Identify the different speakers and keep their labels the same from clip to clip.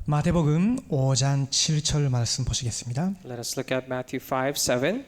Speaker 1: 마태복음 5장 7절 말씀 보시겠습니다.
Speaker 2: Let us look at Matthew 5:7.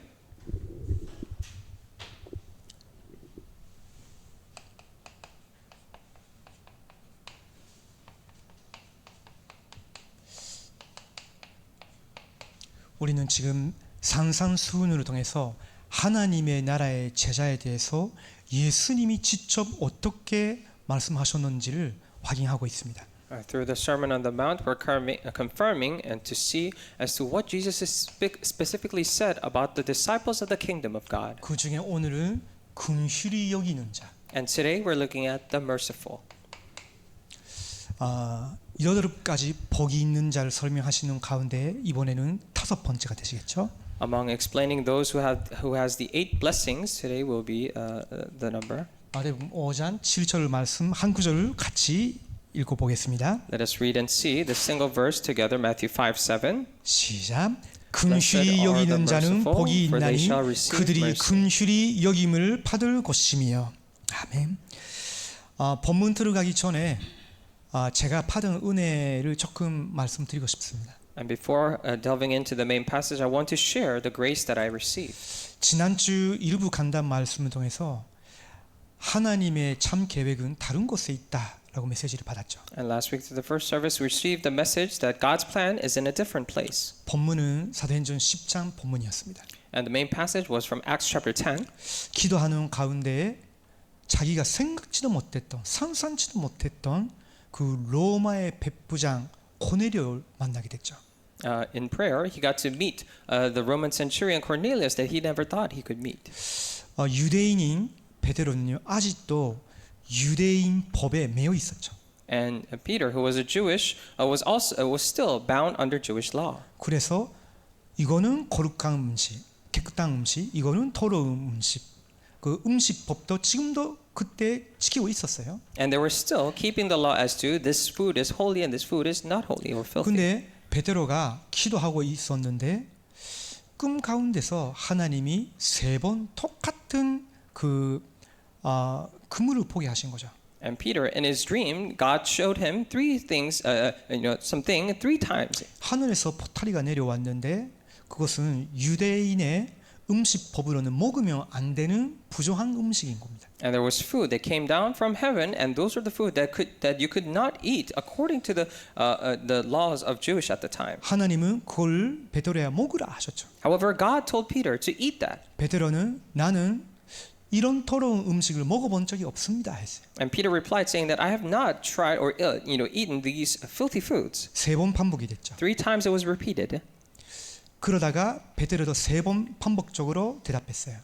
Speaker 1: 우리는 지금 산상수훈을 통해서 하나님의 나라의 제자에 대해서 예수님이 직접 어떻게 말씀하셨는지를 확인하고 있습니다.
Speaker 2: Through the Sermon on the Mount, we're confirming and to see as to what Jesus has specifically said about the disciples of the kingdom of God.
Speaker 1: 그 중에 오늘은 긍휼히 여기는 자.
Speaker 2: And today we're looking at the merciful.
Speaker 1: 8가지 복이 있는 자를 설명하시는 가운데 이번에는 5번째가 되시겠죠?
Speaker 2: Among explaining those who has the 8 blessings, today will be the number.
Speaker 1: 마태복음 5장 7절 말씀 한 구절을 같이 읽어보겠습니다.
Speaker 2: Let us read and see the single verse together, Matthew 5:7.
Speaker 1: 시작. 긍휼히 여기는 자는 복이 있나니 그들이 긍휼히 여김을 받을 것이며. 아멘. 본문 들어가기 전에 제가 받은 은혜를 조금 말씀드리고 싶습니다.
Speaker 2: And before delving into the main passage, I want to share the grace that I received.
Speaker 1: 지난주 일부 간단 말씀을 통해서 하나님의 참 계획은 다른 곳에 있다라고 메시지를 받았죠.
Speaker 2: And last week through the first service, we received the message that God's plan is in a different place.
Speaker 1: 본문은 사도행전 10장 본문이었습니다.
Speaker 2: And the main passage was from Acts chapter 10.
Speaker 1: 기도하는 가운데 자기가 생각지도 못했던 상상치도 못했던 그 로마의 백부장 고넬료를 만나게 됐죠.
Speaker 2: In prayer, he got to meet the Roman centurion Cornelius that he never thought he could meet.
Speaker 1: 유대인인 베드로는요 아직도 유대인 법에 매여 있었죠.
Speaker 2: And Peter, who was a Jewish, was still bound under Jewish law.
Speaker 1: 그래서 이거는 거룩한 음식, 깨끗한 음식, 이거는 더러운 음식. 그 음식법도 지금도 그때 지키고 있었어요.
Speaker 2: And they were still keeping the law as to this food is holy and this food is not holy or filthy.
Speaker 1: 근데 베드로가 기도하고 있었는데 꿈 가운데서 하나님이 3번 똑같은 그물을 보게 하신 거죠.
Speaker 2: And Peter, in his dream, God showed him 3 things, something 3 times.
Speaker 1: 하늘에서 포타리가 내려왔는데 그것은 유대인의 음식법으로는 먹으면 안 되는 부정한 음식인 겁니다.
Speaker 2: And there was food that came down from heaven, and those were the food that you could not eat according to the laws of Jewish at the time.
Speaker 1: 하나님은 그걸 베드로야 먹으라 하셨죠.
Speaker 2: However, God told Peter to eat that.
Speaker 1: 베드로는 나는 이런 더러운 음식을 먹어본 적이 없습니다 했어요.
Speaker 2: And Peter replied, saying that I have not tried or eaten these filthy foods.
Speaker 1: 3번 반복이 됐죠.
Speaker 2: 3 times it was repeated.
Speaker 1: 그러다가 베드로도 3번 반복적으로 대답했어요.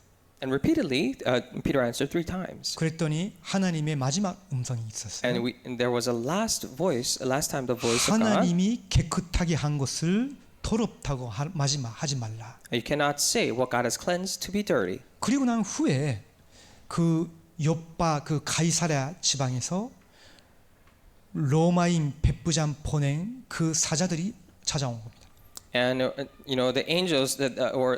Speaker 2: And repeatedly, Peter answered 3 times.
Speaker 1: 그랬더니 하나님의 마지막 음성이 있었어요.
Speaker 2: And there was a last time the voice of God.
Speaker 1: 하나님이 깨끗하게 한 것을 더럽다고 하지 말라.
Speaker 2: You cannot say what God has cleansed to be dirty.
Speaker 1: 그리고 난 후에 그 욥바 그 가이사랴 지방에서 로마인 백부장 보낸 그 사자들이 찾아온 겁니다.
Speaker 2: And the angels that or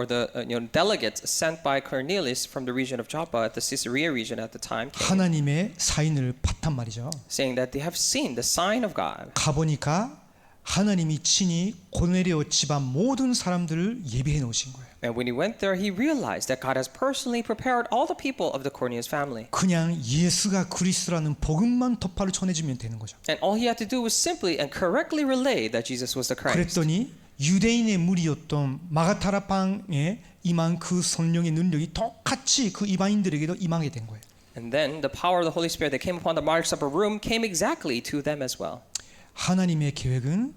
Speaker 2: the delegates sent by Cornelius from the region of Joppa at the Caesarea region at the time came,
Speaker 1: 하나님의 사인을 봤단 말이죠.
Speaker 2: saying that they have seen the sign of God.
Speaker 1: 가보니까 하나님이 친히 고넬료 집안 모든 사람들을 예비해 놓으신 거예요.
Speaker 2: And when he went there, he realized that God has personally prepared all the people of the Cornelius family.
Speaker 1: 그냥 예수가 그리스도라는 복음만 덧발을 전해주면 되는 거죠.
Speaker 2: And all he had to do was simply and correctly relay that Jesus was the Christ.
Speaker 1: 그랬더니 유대인의 무리였던 마가다라방에 임한 그 성령의 능력이 똑같이 그 이방인들에게도 임하게 된 거예요.
Speaker 2: And then the power of the Holy Spirit that came upon the Mark's upper room came exactly to them as well.
Speaker 1: 하나님의 계획은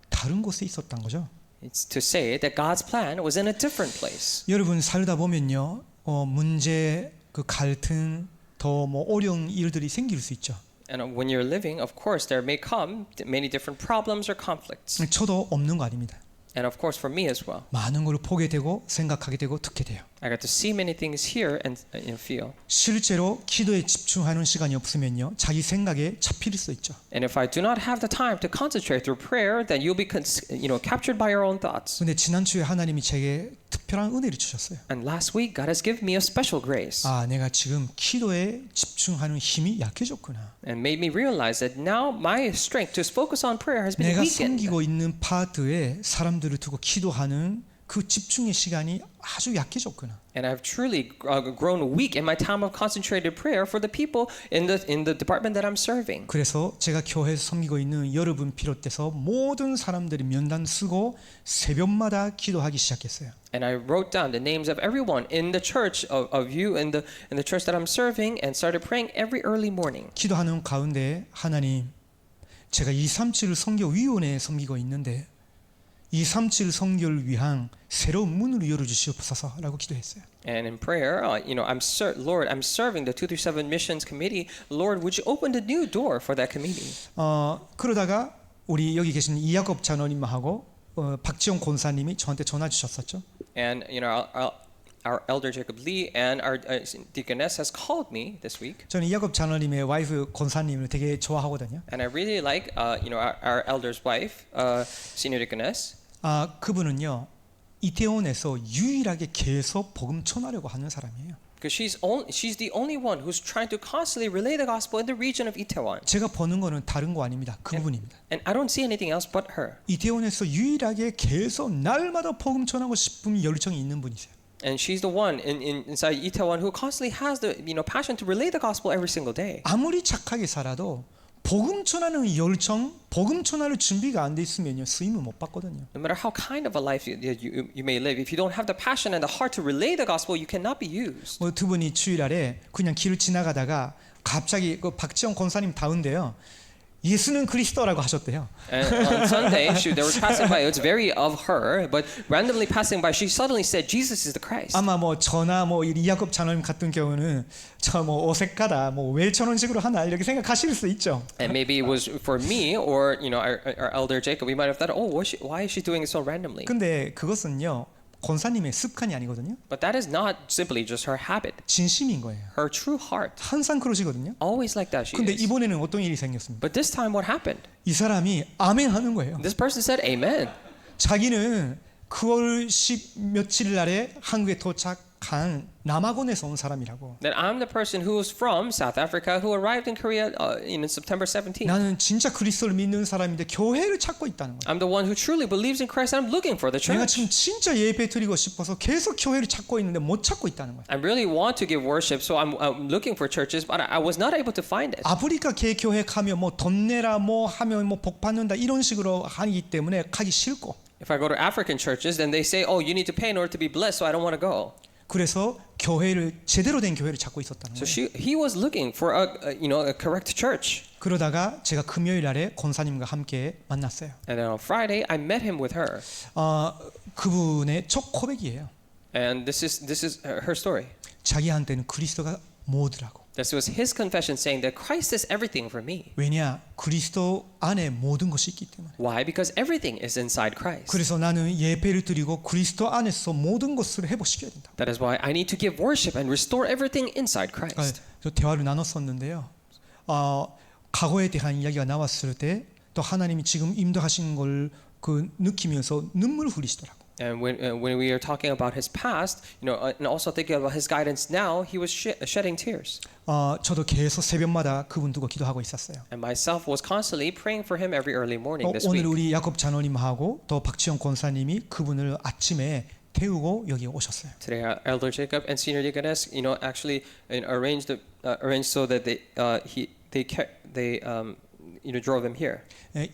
Speaker 1: 다른 곳에 있었던 거죠.
Speaker 2: It's to say that God's plan was in a different place.
Speaker 1: 여러분 살다 보면요, 문제, 그 갈등, 더 뭐 어려운 일들이 생길 수 있죠.
Speaker 2: And when you're living, of course, there may come many different problems or conflicts.
Speaker 1: 저도 없는 거 아닙니다.
Speaker 2: And of course, for me as well.
Speaker 1: 많은 걸 보게 되고 생각하게 되고 듣게 돼요.
Speaker 2: I got to see many things here and feel.
Speaker 1: 실제로 기도에 집중하는 시간이 없으면요, 자기 생각에 잡힐 수 있죠.
Speaker 2: And if I do not have the time to concentrate through prayer, then you'll be captured by your own thoughts.
Speaker 1: 근데 지난주에 하나님이 제게 특별한 은혜를 주셨어요.
Speaker 2: And last week, God has given me a special grace
Speaker 1: 아, 내가 지금 기도에 집중하는 힘이 약해졌구나.
Speaker 2: and made me realize that now my strength to focus on prayer has been
Speaker 1: 내가
Speaker 2: weakened.
Speaker 1: 섬기고 있는 파트에 사람들을 두고 기도하는 그 집중의 시간이 아주 약해졌구나.
Speaker 2: And I've truly grown weak in my time of concentrated prayer for the people in the department that I'm serving.
Speaker 1: 그래서 제가 교회에서 섬기고 있는 여러분 비롯해서 모든 사람들이 면담 쓰고 새벽마다 기도하기 시작했어요.
Speaker 2: And I wrote down the names of everyone in the church of you in the church that I'm serving and started praying every early morning.
Speaker 1: 기도하는 가운데 하나님, 제가 237 선교위원회에 섬기고 있는데 237 선교를 위한 새로운 문을 열어주시옵소서라고 기도했어요.
Speaker 2: And in prayer, Lord, I'm serving the 237 Missions Committee. Lord, would you open the new door for that committee?
Speaker 1: 그러다가 우리 여기 계신 이야곱 장로님하고 박지영 권사님이 저한테 전화 주셨었죠.
Speaker 2: And our elder Jacob Lee and our deaconess has called me this week.
Speaker 1: 저는 이야곱 장로님의 와이프 권사님을 되게 좋아하거든요.
Speaker 2: And I really like our elder's wife, senior deaconess.
Speaker 1: 그분은요 이태원에서 유일하게 계속 복음 전하려고 하는 사람이에요.
Speaker 2: Because she's the only one who's trying to constantly relay the gospel in the region of Itaewon.
Speaker 1: 제가 보는 거는 다른 거 아닙니다. 그분입니다.
Speaker 2: And I don't see anything else but her.
Speaker 1: 이태원에서 유일하게 계속 날마다 복음 전하고 싶은 열정이 있는 분이세요.
Speaker 2: And she's the one inside Itaewon who constantly has the passion to relay the gospel every single day.
Speaker 1: 아무리 착하게 살아도 복음 전하는 열정, 복음 전할 준비가 안 돼 있으면요 쓰임을 못 받거든요.
Speaker 2: No matter how kind of a life you may live, if you don't have the passion and the heart to relay the gospel, you cannot be used.
Speaker 1: 두 분이 주일날에 그냥 길을 지나가다가 갑자기 그 박지영 권사님 다운데요. 예수는 그리스도라고 하셨대요.
Speaker 2: And on Sunday, they were passing by. It's very of her, but randomly passing by, she suddenly said, "Jesus is the Christ."
Speaker 1: 아마 뭐 저나 뭐 이야곱 장로님 같은 경우는 저 뭐 어색하다, 뭐 왜 저런 식으로 하나 이렇게 생각하실 수 있죠.
Speaker 2: And maybe it was for me or our elder Jacob. We might have thought, "Oh, why is she doing it so randomly?"
Speaker 1: 근데 그것은요 권사님의 습관이 아니거든요.
Speaker 2: But that is not simply just her habit.
Speaker 1: 진심인 거예요.
Speaker 2: Her true heart,
Speaker 1: 항상 그러시거든요.
Speaker 2: always like that. She
Speaker 1: 근데
Speaker 2: is.
Speaker 1: 이번에는 어떤 일이 생겼습니까?
Speaker 2: But this time, what happened?
Speaker 1: 이 사람이 아멘 하는 거예요.
Speaker 2: This person said, "Amen."
Speaker 1: 자기는 9월 10 며칠 날에 한국에 도착한 남아곤에서 온 사람이라고.
Speaker 2: That I'm the person who is from South Africa who arrived in Korea in September 17th.
Speaker 1: 나는 진짜 그리스도를 믿는 사람인데 교회를 찾고 있다는 거예요.
Speaker 2: I'm the one who truly believes in Christ and I'm looking for the
Speaker 1: 내가
Speaker 2: church.
Speaker 1: 지금 진짜 예배 드리고 싶어서 계속 교회를 찾고 있는데 못 찾고 있다는 거예요.
Speaker 2: I really want to give worship, so I'm looking for churches, but I was not able to find it.
Speaker 1: 아프리카 개교회 가면 뭐 돈 내라 뭐 하면 뭐 복 받는다 이런 식으로 하기 때문에 가기 싫고.
Speaker 2: If I go to African churches, then they say, "Oh, you need to pay in order to be blessed," so I don't want to go.
Speaker 1: 그래서 교회를 제대로 된 교회를 찾고 있었다는
Speaker 2: So
Speaker 1: 거예요.
Speaker 2: he was looking for a correct church.
Speaker 1: 그러다가 제가 금요일 날에 권사님과 함께 만났어요.
Speaker 2: And then on Friday, I met him with her,
Speaker 1: 그분의 첫 고백이에요.
Speaker 2: and this is her story.
Speaker 1: 자기한테는 그리스도가 모두라고.
Speaker 2: This was his confession, saying that Christ is everything for me.
Speaker 1: 왜냐? 그리스도 안에 모든 것이 있기 때문에.
Speaker 2: Why? Because everything is inside Christ.
Speaker 1: 그래서 나는 예배를 드리고 그리스도 안에서 모든 것을 회복시켜야 된다.
Speaker 2: That is why I need to give worship and restore everything inside Christ.
Speaker 1: 저 대화를 나눴었는데요. 과거에 대한 이야기가 나왔을 때 또 하나님이 지금 인도하신 걸 그 느끼면서 눈물 흘리시더라고.
Speaker 2: And when we are talking about his past, and also thinking about his guidance now, he was shedding tears.
Speaker 1: 저도 계속 새벽마다 그분 두고 기도하고 있었어요.
Speaker 2: And myself was constantly praying for him every early morning this
Speaker 1: 오늘
Speaker 2: week.
Speaker 1: 우리 야곱 장로님하고 또 박지영 권사님이 그분을 아침에 태우고 여기 오셨어요.
Speaker 2: Today, our elder Jacob and senior deaconess, actually arranged so that they drove him here.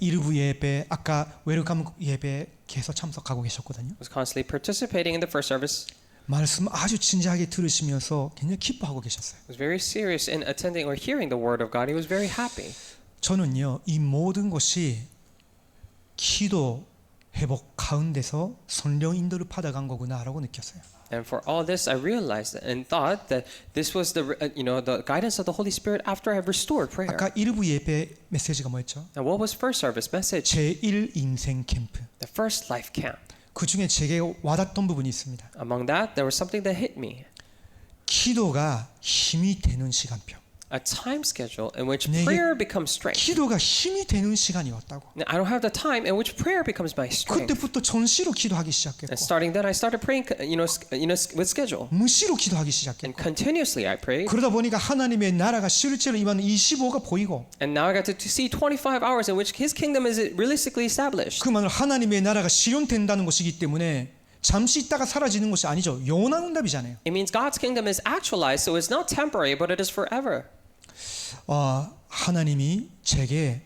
Speaker 1: 일부 예배 아까 웰컴 예배 계속 참석하고 계셨거든요.
Speaker 2: Was constantly participating in the first service.
Speaker 1: 말씀 아주 진지하게 들으시면서 굉장히 기뻐하고 계셨어요.
Speaker 2: Was very serious in attending or hearing the word of God. He was very happy.
Speaker 1: 저는요 이 모든 것이 기도 회복 가운데서 성령 인도를 받아간 거구나라고 느꼈어요.
Speaker 2: And for all this, I realized and thought that this was the guidance of the Holy Spirit after I restored prayer.
Speaker 1: 아까 일부 예배 메시지가 뭐였죠?
Speaker 2: And what was first service message?
Speaker 1: 제1 인생 캠프.
Speaker 2: The first life camp.
Speaker 1: 그 중에 제게 와닿던 부분이 있습니다.
Speaker 2: Among that, there was something that hit me.
Speaker 1: 기도가 힘이 되는 시간표.
Speaker 2: a time schedule in which
Speaker 1: 내게
Speaker 2: prayer becomes strength.
Speaker 1: 기도가 힘이 되는 시간이 왔다고.
Speaker 2: Now, I don't have the time in which prayer becomes my strength.
Speaker 1: 그때부터 전시로 기도하기
Speaker 2: And
Speaker 1: 시작했고
Speaker 2: starting then, I started praying, with schedule.
Speaker 1: 무시로 기도하기
Speaker 2: And
Speaker 1: 시작했고
Speaker 2: continuously I prayed.
Speaker 1: 그러다 보니까 하나님의 나라가 실제로 임하는 25가 보이고
Speaker 2: And now I got to see 25 hours in which His kingdom is realistically established.
Speaker 1: 그만으로 하나님의 나라가 실현된다는 것이기 때문에 잠시 있다가 사라지는 것이 아니죠. 영원한 응답이잖아요.
Speaker 2: It means God's kingdom is actualized, so it's not temporary, but it is forever.
Speaker 1: 하나님이 제게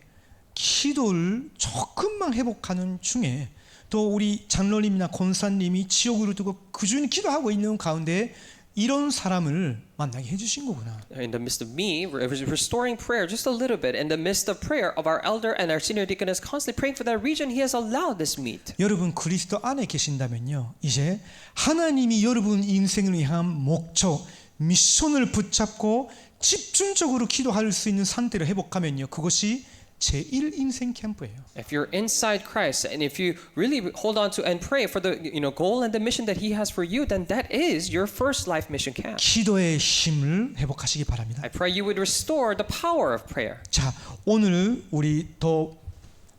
Speaker 1: 기도를 조금만 회복하는 중에 또 우리 장로님이나 권사님이 지옥으로 두고 그중에 기도하고 있는 가운데 이런 사람을 만나게 해주신 거구나.
Speaker 2: In the midst of me restoring prayer just a little bit, in the midst of prayer of our elder and our senior deaconess constantly praying for that region, He has allowed this meet.
Speaker 1: 여러분 그리스도 안에 계신다면요, 이제 하나님이 여러분 인생을 향한 목적, 미션을 붙잡고 집중적으로 기도할 수 있는 상태를 회복하면요, 그것이 제1 인생 캠프예요.
Speaker 2: If you're inside Christ and if you really hold on to and pray for the goal and the mission that He has for you, then that is your first life mission camp.
Speaker 1: 기도의 힘을 회복하시기 바랍니다.
Speaker 2: I pray you would restore the power of prayer.
Speaker 1: 자, 오늘 우리 더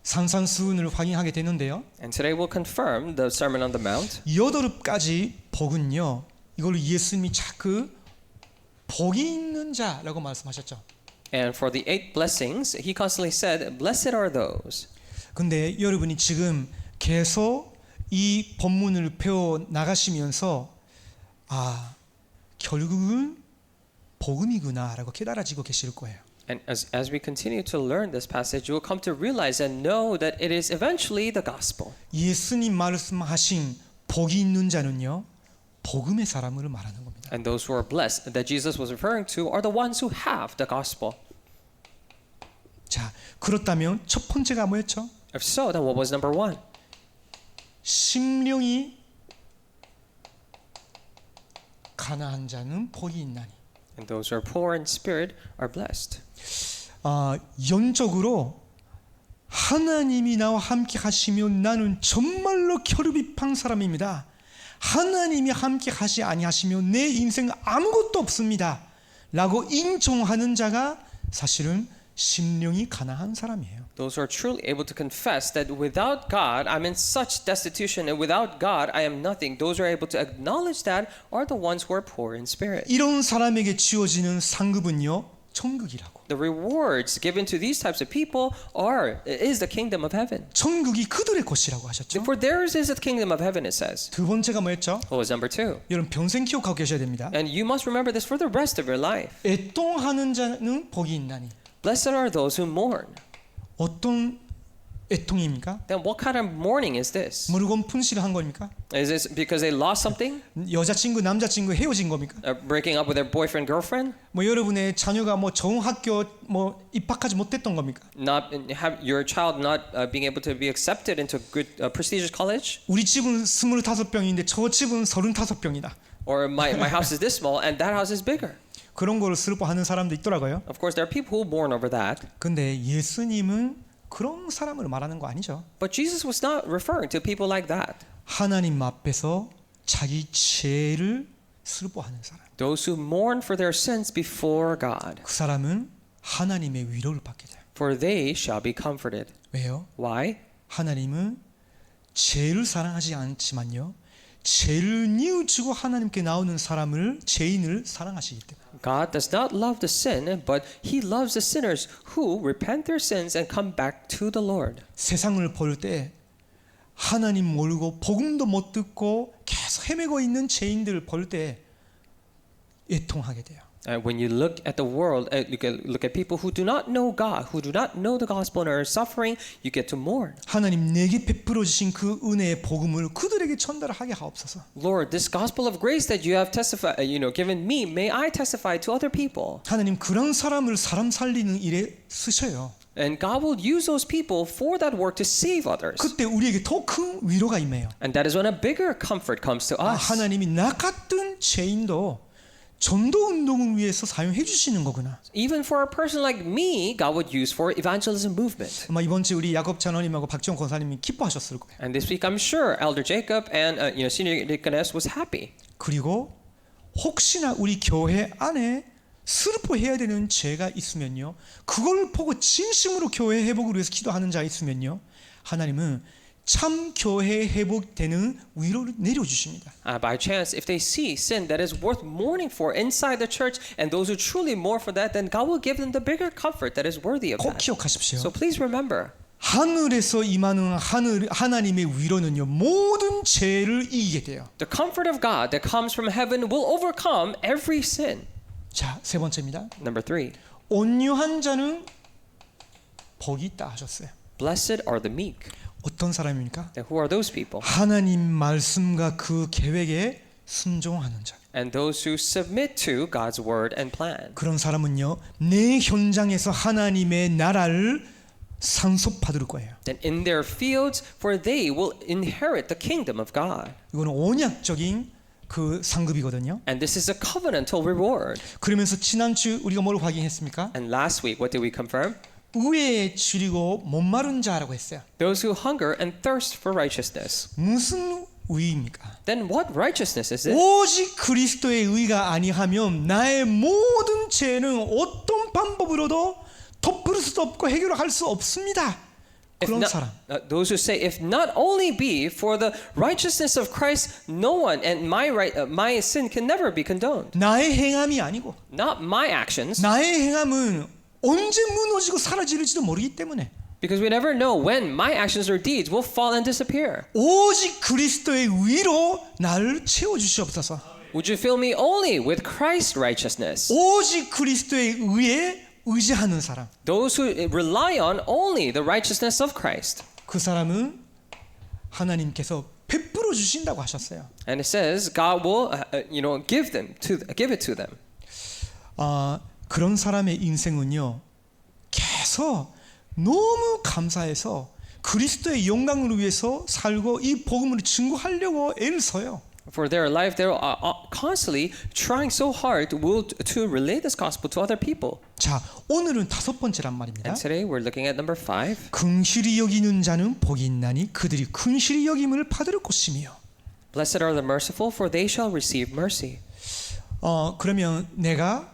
Speaker 1: 산산수훈을 확인하게 되는데요.
Speaker 2: And today we'll confirm the Sermon on the Mount.
Speaker 1: 8가지 복은요, 이걸 예수님이 자꾸 복이 있는 자라고 말씀하셨죠.
Speaker 2: And for the 8 blessings, He constantly said, "Blessed are those."
Speaker 1: 근데 여러분이 지금 계속 이 본문을 배워 나가시면서 결국은 복음이구나라고 깨달아지고 계실 거예요.
Speaker 2: And as we continue to learn this passage, you will come to realize and know that it is eventually the gospel.
Speaker 1: 예수님 말씀하신 복이 있는 자는요, 복음의 사람을 말하는 겁니다.
Speaker 2: And those who are blessed that Jesus was referring to are the ones who have the gospel.
Speaker 1: 자, 그렇다면 첫 번째가 뭐였죠?
Speaker 2: If so, then what was number 1?
Speaker 1: 심령이 가난한 자는 복이 있나니.
Speaker 2: And those who are poor in spirit are blessed.
Speaker 1: 영적으로 하나님이 나와 함께 하시면 나는 정말로 결핍한 사람입니다. 하나님이 함께 하시 아니하시면 내 인생 아무것도 없습니다. 라고 인정하는 자가 사실은 심령이 가난한 사람이에요.
Speaker 2: Those who are truly able to confess that without God I'm in such destitution and without God I am nothing. Those who are able to acknowledge that are the ones who are poor in spirit.
Speaker 1: 이런 사람에게 주어지는 상급은요, 천국이라고.
Speaker 2: The rewards given to these types of people is the kingdom of heaven.
Speaker 1: 천국이 그들의 것이라고 하셨죠.
Speaker 2: For theirs is the kingdom of heaven, it says.
Speaker 1: 두 번째가 뭐였죠?
Speaker 2: What was number 2?
Speaker 1: 여러분 평생 기억하고 계셔야 됩니다.
Speaker 2: And you must remember this for the rest of your life.
Speaker 1: 애통하는 자는 복이 있나니.
Speaker 2: Blessed are those who mourn.
Speaker 1: 어떤 애통입니까?
Speaker 2: Then what kind of mourning is this?
Speaker 1: 물건 분실을 한 겁니까?
Speaker 2: Is this because they lost something?
Speaker 1: 여자친구 남자친구 헤어진 겁니까?
Speaker 2: Breaking up with their boyfriend, girlfriend?
Speaker 1: 뭐 여러분의 자녀가 뭐 좋은 학교 뭐 입학하지 못했던 겁니까?
Speaker 2: Not have your child not being able to be accepted into a good prestigious college?
Speaker 1: 우리 집은 25병인데 저 집은 35병이다.
Speaker 2: Or my house is this small and that house is bigger.
Speaker 1: 그런 거를 슬퍼하는 사람도 있더라고요.
Speaker 2: Of course, there are people who mourn over that.
Speaker 1: 근데 예수님은 그런 사람을 말하는 거 아니죠.
Speaker 2: But Jesus was not referring to people like that.
Speaker 1: 하나님 앞에서 자기 죄를 슬퍼하는 사람.
Speaker 2: Those who mourn for their sins before God.
Speaker 1: 그 사람은 하나님의 위로를 받게 돼요.
Speaker 2: For they shall be comforted.
Speaker 1: 왜요?
Speaker 2: Why?
Speaker 1: 하나님은 죄를 사랑하지 않지만요, 죄를 뉘우치고 하나님께 나오는 사람을, 죄인을 사랑하시기 때문에.
Speaker 2: God does not love the sin, but He loves the sinners who repent their sins and come back to the Lord.
Speaker 1: 세상을 볼 때 하나님 모르고 복음도 못 듣고 계속 헤매고 있는 죄인들을 볼 때 애통하게 돼요.
Speaker 2: When you look at the world, look at people who do not know God, who do not know the gospel and are suffering, you get to mourn.
Speaker 1: 하나님 내게 베풀어 주신 그 은혜의 복음을 그들에게 전달하게 하옵소서.
Speaker 2: Lord, this gospel of grace that you have given me, may I testify to other people.
Speaker 1: 하나님 그런 사람을 사람 살리는 일에 쓰셔요.
Speaker 2: And God will use those people for that work to save others.
Speaker 1: 그때 우리에게 더 큰 위로가 임해요.
Speaker 2: And that is when a bigger comfort comes to us.
Speaker 1: 하나님이 나 같은 죄인도 전도 운동을 위해서 사용해 주시는 거구나.
Speaker 2: Even for a person like me, God would use for evangelism movement.
Speaker 1: 아마 이번 주 우리 야곱 장로님하고 박지원 권사님이 기뻐하셨을 거예요.
Speaker 2: And this week, I'm sure Elder Jacob and senior deaconess was happy.
Speaker 1: 그리고 혹시나 우리 교회 안에 슬퍼해야 되는 죄가 있으면요, 그걸 보고 진심으로 교회 회복을 위해서 기도하는 자가 있으면요, 하나님은 참 교회 회복되는 위로를 내려주십니다.
Speaker 2: By chance, if they see sin that is worth mourning for inside the church, and those who truly mourn for that, then God will give them the bigger comfort that is worthy of
Speaker 1: 꼭
Speaker 2: that.
Speaker 1: 기억하십시오.
Speaker 2: So please remember,
Speaker 1: 하늘에서 임하는 하나님의 위로는요, 모든 죄를 이기게 돼요.
Speaker 2: the comfort of God that comes from heaven will overcome every sin.
Speaker 1: 자, 세 번째입니다.
Speaker 2: Number 3,
Speaker 1: 온유한 자는 복이 있다 하셨어요.
Speaker 2: blessed are the meek.
Speaker 1: 어떤 사람입니까?
Speaker 2: And who are those people?
Speaker 1: 하나님 말씀과 그 계획에 순종하는 자.
Speaker 2: And those who submit to God's word and plan.
Speaker 1: 그런 사람은요, 내 현장에서 하나님의 나라를 상속받을 거예요.
Speaker 2: Then in their fields, for they will inherit the kingdom of God.
Speaker 1: 이거는 언약적인 그 상급이거든요.
Speaker 2: And this is a covenantal reward.
Speaker 1: 그러면서 지난주 우리가 뭘 확인했습니까?
Speaker 2: And last week, what did we confirm?
Speaker 1: 의에 줄이고 목마른 자라고 했어요.
Speaker 2: Those who hunger and thirst for righteousness.
Speaker 1: 무슨 의입니까?
Speaker 2: Then what righteousness is it?
Speaker 1: 오직 그리스도의 의가 아니하면 나의 모든 죄는 어떤 방법으로도 덮을 수도 없고 해결할 수 없습니다. 그런 사람.
Speaker 2: Those who say, if not only be for the righteousness of Christ, no one and my sin can never be condoned.
Speaker 1: 나의 행함이 아니고
Speaker 2: Not my actions,
Speaker 1: 나의 행함은 언제 무너지고 사라질지도 모르기 때문에
Speaker 2: because we never know when my actions or deeds will fall and disappear.
Speaker 1: 오직 그리스도의 의로 나를 채워주시옵소서.
Speaker 2: Would you fill me only with Christ's righteousness?
Speaker 1: 오직 그리스도의 의에 의지하는 사람,
Speaker 2: Those who rely on only the righteousness of Christ.
Speaker 1: 그 사람은 하나님께서 베풀어 주신다고 하셨어요.
Speaker 2: And it says God will, give it to them.
Speaker 1: 그런 사람의 인생은요, 계속 너무 감사해서 그리스도의 영광을 위해서 살고 이 복음을 증거하려고 애를 써요.
Speaker 2: For their life, they're constantly trying so hard to relay this gospel to other people.
Speaker 1: 자, 오늘은 다섯 번째란 말입니다.
Speaker 2: And today we're looking at number 5.
Speaker 1: 긍실히 여기는 자는 복이 있나니 그들이 긍실히 여김을 받을 것이며.
Speaker 2: Blessed are the merciful, for they shall receive mercy.
Speaker 1: 그러면 내가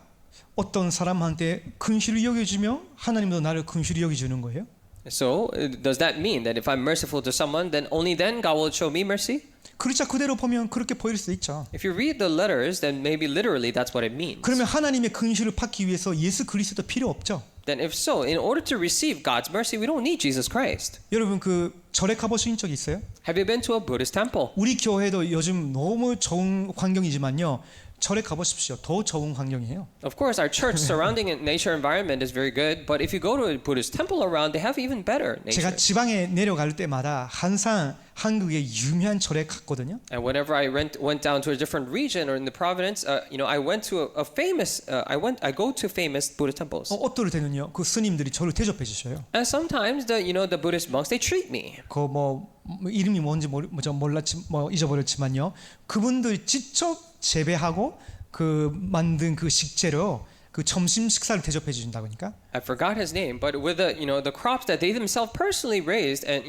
Speaker 1: 어떤 사람한테 긍실히 여겨주며 하나님도 나를 긍실히 여겨주는 거예요?
Speaker 2: So, does that mean that if I'm merciful to someone, then only then God will show me mercy?
Speaker 1: 글자 그대로 보면 그렇게 보일 수 있죠.
Speaker 2: If you read the letters, then maybe literally that's what it means.
Speaker 1: 그러면 하나님의 긍실을 받기 위해서 예수 그리스도 필요 없죠.
Speaker 2: Then if so, in order to receive God's mercy, we don't need Jesus Christ.
Speaker 1: 여러분 그 절에 가보신 적 있어요?
Speaker 2: Have you been to a Buddhist temple?
Speaker 1: 우리 교회도 요즘 너무 좋은 환경이지만요, 절에 가보십시오. 더 좋은 환경이에요.
Speaker 2: Of course, our church surrounding nature environment is very good, but if you go to a Buddhist temple around, they have even better nature.
Speaker 1: 제가 지방에 내려갈 때마다 항상 한국의 유명한 절에 갔거든요.
Speaker 2: And whenever I went down to a different region or in the province, I went to a famous. I go to famous Buddhist temples.
Speaker 1: 어떨 때는요, 그 스님들이 저를 대접해 주셔요.
Speaker 2: And sometimes the Buddhist monks they treat me.
Speaker 1: 그 이름이 뭔지 잊어버렸지만요, 그분들 직접 재배하고 그 만든 그 식재료 그 점심 식사를 대접해 주신다고 하니까.
Speaker 2: I forgot his name, but with the crops that they themselves personally raised and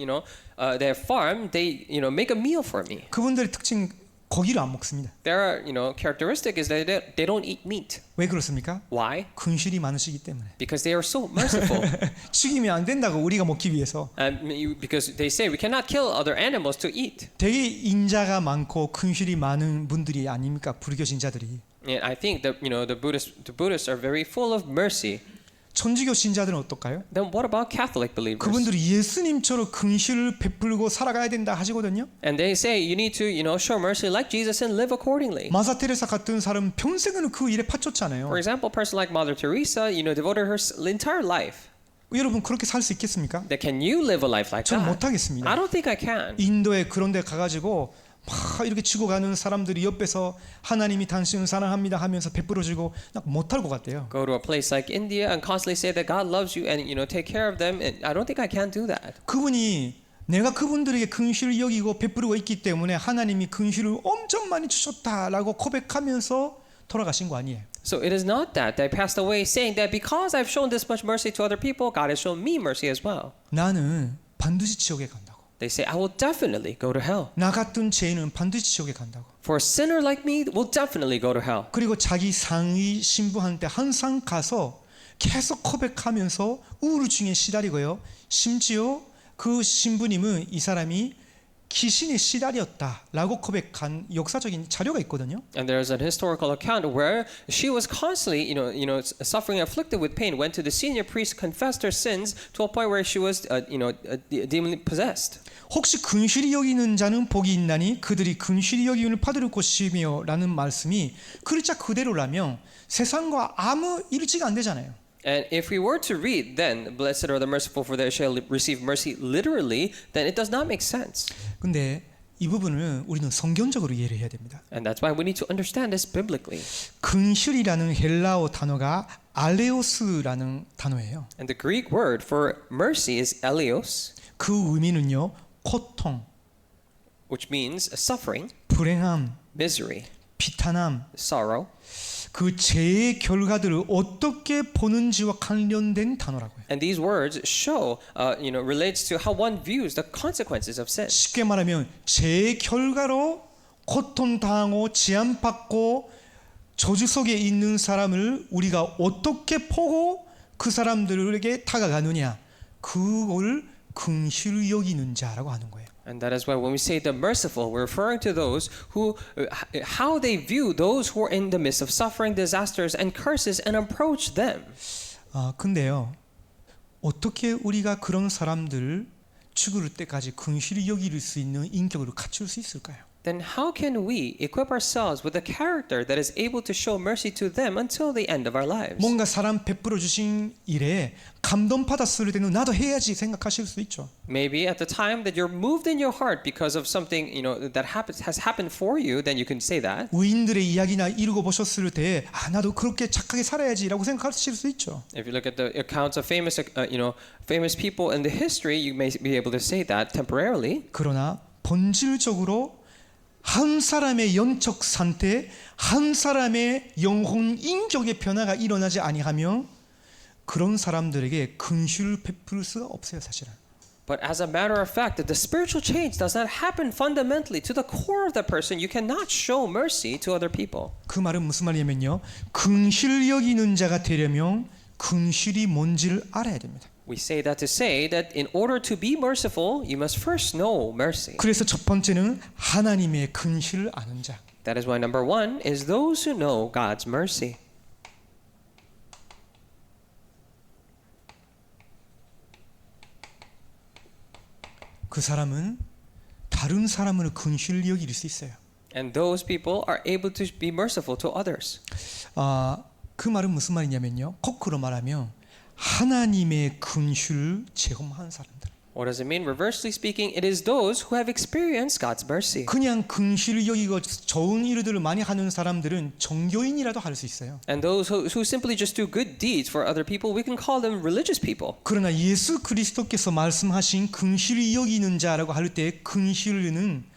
Speaker 2: their farm, they make a meal for me.
Speaker 1: 그분들의 특징, 고기를 안 먹습니다.
Speaker 2: Their characteristic is that they don't eat meat.
Speaker 1: 왜 그렇습니까?
Speaker 2: Why?
Speaker 1: 긍실이 많으시기 때문에.
Speaker 2: Because they are so merciful.
Speaker 1: 죽이면 안 된다고, 우리가 먹기 위해서.
Speaker 2: Because they say we cannot kill other animals to eat.
Speaker 1: 되게 인자가 많고 긍실이 많은 분들이 아닙니까, 불교 신자들이.
Speaker 2: And I think that the Buddhists are very full of mercy.
Speaker 1: 천주교 신자들은 어떨까요?
Speaker 2: Then what about Catholic believers?
Speaker 1: 그분들이 예수님처럼 긍실을 베풀고 살아가야 된다 하시거든요.
Speaker 2: And they say you need to show mercy like Jesus and live accordingly.
Speaker 1: 마사 테레사 같은 사람 평생을 그 일에 바쳤잖아요.
Speaker 2: For example, a person like Mother Teresa, devoted her entire life.
Speaker 1: 여러분 그렇게 살 수 있겠습니까?
Speaker 2: That can you live a life like
Speaker 1: 저는
Speaker 2: that?
Speaker 1: 못하겠습니다.
Speaker 2: I don't think I can.
Speaker 1: 인도에 그런 데 가가지고 막 이렇게 죽어가는 사람들이 옆에서 하나님이 당신을 사랑합니다 하면서 베풀어주고 못할 것 같아요.
Speaker 2: Go to a place like India and constantly say that God loves you and take care of them. And I don't think I can do that.
Speaker 1: 그분이 내가 그분들에게 긍실을 여기고 베풀고 있기 때문에 하나님이 긍실을 엄청 많이 주셨다라고 고백하면서 돌아가신 거 아니에요.
Speaker 2: So it is not that they passed away saying that because I've shown this much mercy to other people, God has shown me mercy as well.
Speaker 1: 나는 반드시 지옥에 간다고.
Speaker 2: They say, I will definitely go to hell.
Speaker 1: 나 같은 죄인은 반드시 지옥에 간다고.
Speaker 2: For a sinner like me will definitely go to hell.
Speaker 1: 그리고 자기 상위 신부한테 항상 가서 계속 고백하면서 우울증에 시달리고요. 심지어 그 신부님은 이 사람이 귀신에 시달렸다라고 고백한 역사적인 자료가 있거든요.
Speaker 2: And there's an historical account where she was constantly, suffering, afflicted with pain. Went to the senior priest, confessed her sins to a point where she was, demon possessed.
Speaker 1: 혹시 근실히 여기는 자는 복이 있나니 그들이 근실히 여김을 받을 것이며라는 말씀이 글자 그대로라면 세상과 아무 일치가 안 되잖아요.
Speaker 2: And if we were to read, then, blessed are the merciful, for they shall receive mercy, literally, then it does not make sense.
Speaker 1: 근데 이 부분을 우리는 성경적으로 이해를 해야 됩니다.
Speaker 2: And that's why we need to understand this biblically.
Speaker 1: 근실이라는 헬라어 단어가 알레오스라는 단어예요.
Speaker 2: And the Greek word for mercy is eleos,
Speaker 1: 그 의미는요, 고통,
Speaker 2: which means suffering,
Speaker 1: 불행함,
Speaker 2: misery,
Speaker 1: 비탄함,
Speaker 2: sorrow.
Speaker 1: 그 죄의 결과들을 어떻게 보는지와 관련된 단어라고요.
Speaker 2: And these words show, relates to how one views the consequences of sin.
Speaker 1: 쉽게 말하면 죄의 결과로 고통당하고 제한받고 저주 속에 있는 사람을 우리가 어떻게 보고 그 사람들에게 다가가느냐, 그걸 긍휼히 여기는 자라고 하는 거예요.
Speaker 2: And that is why when we say the merciful, we're referring to those who, how they view those who are in the midst of suffering, disasters, and curses, and approach them.
Speaker 1: 근데요, 어떻게 우리가 그런 사람들을 죽을 때까지 긍휼히 여길 수 있는 인격으로 갖출 수 있을까요?
Speaker 2: Then how can we equip ourselves with a character that is able to show mercy to them until the end of our lives?
Speaker 1: 뭔가 사람 베풀어 주신 일에 감동받았을 때는 나도 해야지 생각하실 수 있죠.
Speaker 2: Maybe at the time that you're moved in your heart because of something that has happened for you, then you can say that.
Speaker 1: 의인들의 이야기나 읽어 보셨을 때 나도 그렇게 착하게 살아야지라고 생각하실 수 있죠.
Speaker 2: If you look at the accounts of famous people in the history, you may be able to say that temporarily.
Speaker 1: 그러나 본질적으로 한 사람의 영적 상태, 한 사람의 영혼 인격의 변화가 일어나지 아니하면 그런 사람들에게 긍휼을 베풀 수가 없어요, 사실은.
Speaker 2: But as a matter of fact, that the spiritual change does not happen fundamentally to the core of the person. You cannot show mercy to other people.
Speaker 1: 그 말은 무슨 말이냐면요, 긍휼 여기는 자가 되려면 긍휼이 뭔지를 알아야 됩니다.
Speaker 2: We say that to say that in order to be merciful, you must first know mercy.
Speaker 1: 그래서 첫 번째는 하나님의 긍휼을 아는 자.
Speaker 2: That is why number one is those who know God's mercy.
Speaker 1: 그 사람은 다른 사람을 긍휼히 여길 수 있어요.
Speaker 2: And those people are able to be merciful to others.
Speaker 1: 그 말은 무슨 말이냐면요, 거꾸로 말하면 하나님의 긍휼을 체험한 사람들.
Speaker 2: What does it mean? Reversely speaking, it is those who have experienced God's mercy.
Speaker 1: 그냥 긍휼을 여기고 좋은 일들을 많이 하는 사람들은 종교인이라도 할 수 있어요.
Speaker 2: And those who simply just do good deeds for other people, we can call them religious people.
Speaker 1: 그러나 예수 그리스도께서 말씀하신 긍휼히 여기는 자라고 할 때 긍휼은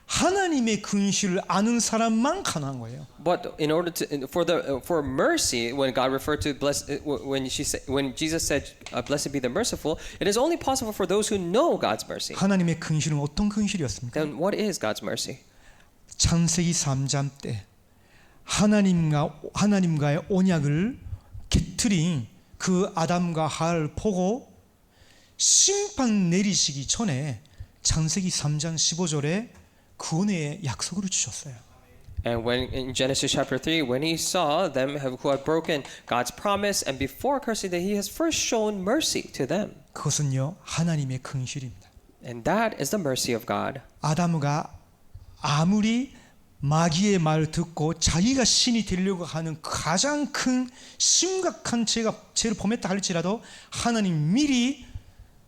Speaker 1: 하나님의 긍휼을 아는 사람만 가능한 거예요.
Speaker 2: But in order to for mercy, when God referred to when Jesus said, "Blessed be the merciful," it is only possible for those who know God's mercy.
Speaker 1: 하나님의 긍휼은 어떤 긍휼이었습니까?
Speaker 2: Then what is God's mercy?
Speaker 1: 창세기 3장 때 하나님과의 언약을 깨트린 그 아담과 하와를 보고 심판 내리시기 전에 창세기 3장 15절에 구원의 약속을 주셨어요.
Speaker 2: And when in Genesis chapter 3, when he saw them who had broken God's promise, and before cursing them, he has first shown mercy to them.
Speaker 1: 그것은요, 하나님의 긍휼입니다.
Speaker 2: And that is the mercy of God.
Speaker 1: 아담과 아무리 마귀의 말 듣고 자기가 신이 되려고 하는 가장 큰 심각한 죄를 범했다 할지라도 하나님 미리